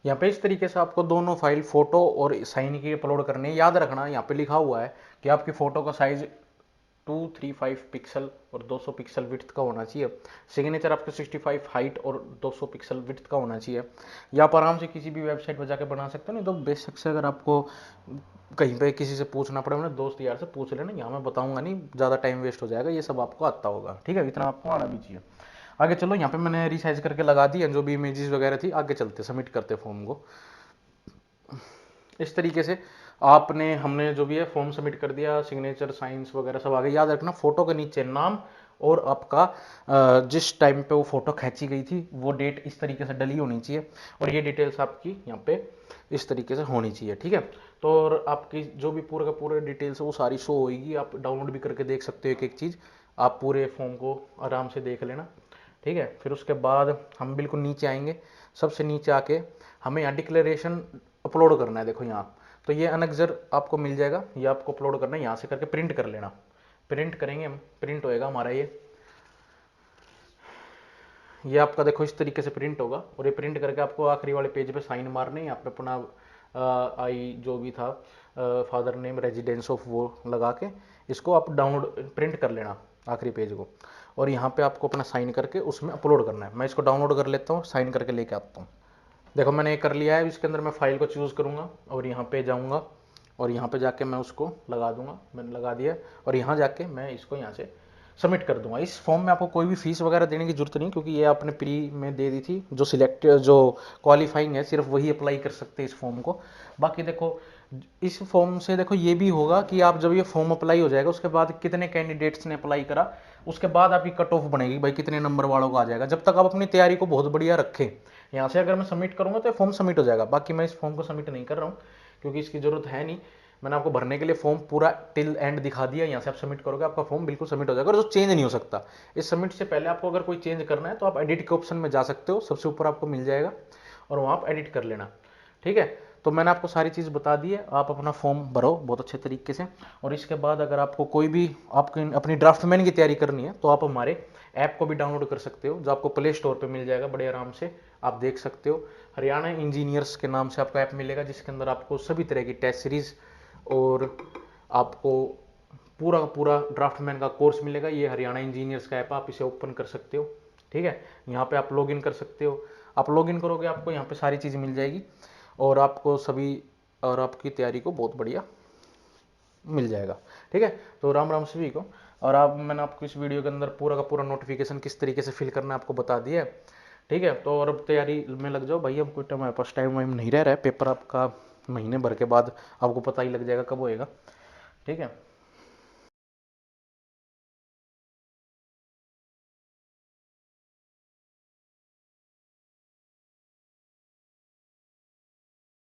यहाँ पे इस तरीके से आपको दोनों फाइल फोटो और साइन की अपलोड करनी है। याद रखना यहाँ पे लिखा हुआ है कि आपकी फोटो का साइज 235 पिक्सल और 200 पिक्सल विड्थ का होना चाहिए। सिग्नेचर आपका 65 हाइट और 200 पिक्सल विड्थ का होना चाहिए। या आप आराम से किसी भी वेबसाइट पर जाकर बना सकते हो, नहीं तो बेशक से अगर आपको कहीं पे किसी से पूछना पड़े, अपने दोस्त यार से पूछ लेना, यहाँ मैं बताऊंगा नहीं, ज़्यादा टाइम वेस्ट हो जाएगा, ये सब आपको आता होगा, ठीक है, इतना आपको आना भी चाहिए। आगे चलो, यहाँ पे मैंने रिसाइज करके लगा दी जो भी इमेजेस वगैरह थी। आगे चलते सबमिट करते फॉर्म को। इस तरीके से आपने, हमने जो भी है फॉर्म सबमिट कर दिया, सिग्नेचर साइंस वगैरह सब आ गए। याद रखना फोटो के नीचे नाम और आपका जिस टाइम पे वो फोटो खींची गई थी वो डेट इस तरीके से डली होनी चाहिए, और ये डिटेल्स आपकी यहाँ पे इस तरीके से होनी चाहिए, ठीक है। तो और आपकी जो भी पूरे का पूरे डिटेल्स है वो सारी शो होगी, आप डाउनलोड भी करके देख सकते हो एक एक चीज़। आप पूरे फॉर्म को आराम से देख लेना, ठीक है। फिर उसके बाद हम बिल्कुल नीचे आएंगे, सबसे नीचे आके हमें यहाँ डिक्लेरेशन अपलोड करना है, देखो यहाँ। तो ये अनेक्जर आपको मिल जाएगा, ये आपको अपलोड करना है, यहाँ से करके प्रिंट कर लेना। प्रिंट करेंगे हम, प्रिंट होएगा हमारा ये आपका देखो इस तरीके से प्रिंट होगा। और ये प्रिंट करके आपको आखिरी वाले पेज पे साइन मारने, यहाँ पे अपना आई जो भी था, फादर नेम, रेजिडेंस ऑफ, वो लगा के इसको आप डाउनलोड प्रिंट कर लेना आखिरी पेज को। और यहाँ पे आपको अपना साइन करके उसमें अपलोड करना है। मैं इसको डाउनलोड कर लेता हूँ, साइन करके लेके आता हूँ। देखो मैंने ये कर लिया है। इसके अंदर मैं फाइल को चूज़ करूँगा और यहाँ पे जाऊँगा और यहाँ पे जाके मैं उसको लगा दूंगा। मैंने लगा दिया और यहाँ जाके मैं इसको यहाँ से सबमिट कर दूंगा। इस फॉर्म में आपको कोई भी फीस वगैरह देने की जरूरत नहीं, क्योंकि ये आपने प्री में दे दी थी। जो सिलेक्ट जो क्वालिफाइंग है सिर्फ वही अप्लाई कर सकते हैं इस फॉर्म को। बाकी देखो इस फॉर्म से देखो ये भी होगा कि आप जब ये फॉर्म अप्लाई हो जाएगा उसके बाद कितने कैंडिडेट्स ने अप्लाई करा, उसके बाद आपकी कट ऑफ बनेगी भाई कितने नंबर वालों को आ जाएगा। जब तक आप अपनी तैयारी को बहुत बढ़िया रखें, यहाँ से अगर मैं सबमिट करूँगा तो फॉर्म सबमिट हो जाएगा। बाकी मैं इस फॉर्म को सबमिट नहीं कर रहा हूँ क्योंकि इसकी जरूरत है नहीं। मैंने आपको भरने के लिए फॉर्म पूरा टिल एंड दिखा दिया। यहाँ से आप सबमिट करोगे आपका फॉर्म बिल्कुल सबमिट हो जाएगा और जो चेंज नहीं हो सकता। इस सबमिट से पहले आपको अगर कोई चेंज करना है तो आप एडिट के ऑप्शन में जा सकते हो, सबसे ऊपर आपको मिल जाएगा और वहाँ आप एडिट कर लेना। ठीक है, तो मैंने आपको सारी चीज़ बता दी है। आप अपना फॉर्म भरो बहुत अच्छे तरीके से। और इसके बाद अगर आपको कोई भी आपकी अपनी ड्राफ्टमैन की तैयारी करनी है तो आप हमारे ऐप को भी डाउनलोड कर सकते हो, जो आपको प्ले स्टोर पे मिल जाएगा बड़े आराम से। आप देख सकते हो हरियाणा इंजीनियर्स के नाम से आपका ऐप मिलेगा, जिसके अंदर आपको सभी तरह की टेस्ट सीरीज और आपको पूरा का पूरा ड्राफ्टमैन का कोर्स मिलेगा। ये हरियाणा इंजीनियर्स का ऐप, आप इसे ओपन कर सकते हो। ठीक है, यहाँ पे आप लॉगिन कर सकते हो। आप लॉगिन करोगे आपको यहाँ पे सारी चीज़ मिल जाएगी और आपको सभी और आपकी तैयारी को बहुत बढ़िया मिल जाएगा। ठीक है, तो राम राम सभी को। और आप मैंने आपको इस वीडियो के अंदर पूरा का पूरा नोटिफिकेशन किस तरीके से फिल करना है आपको बता दिया है। ठीक है, तो और अब तैयारी में लग जाओ भाई। अब कोई हमारे पास टाइम वाइम नहीं रह रहा है। पेपर आपका महीने भर के बाद आपको पता ही लग जाएगा कब होएगा। ठीक है।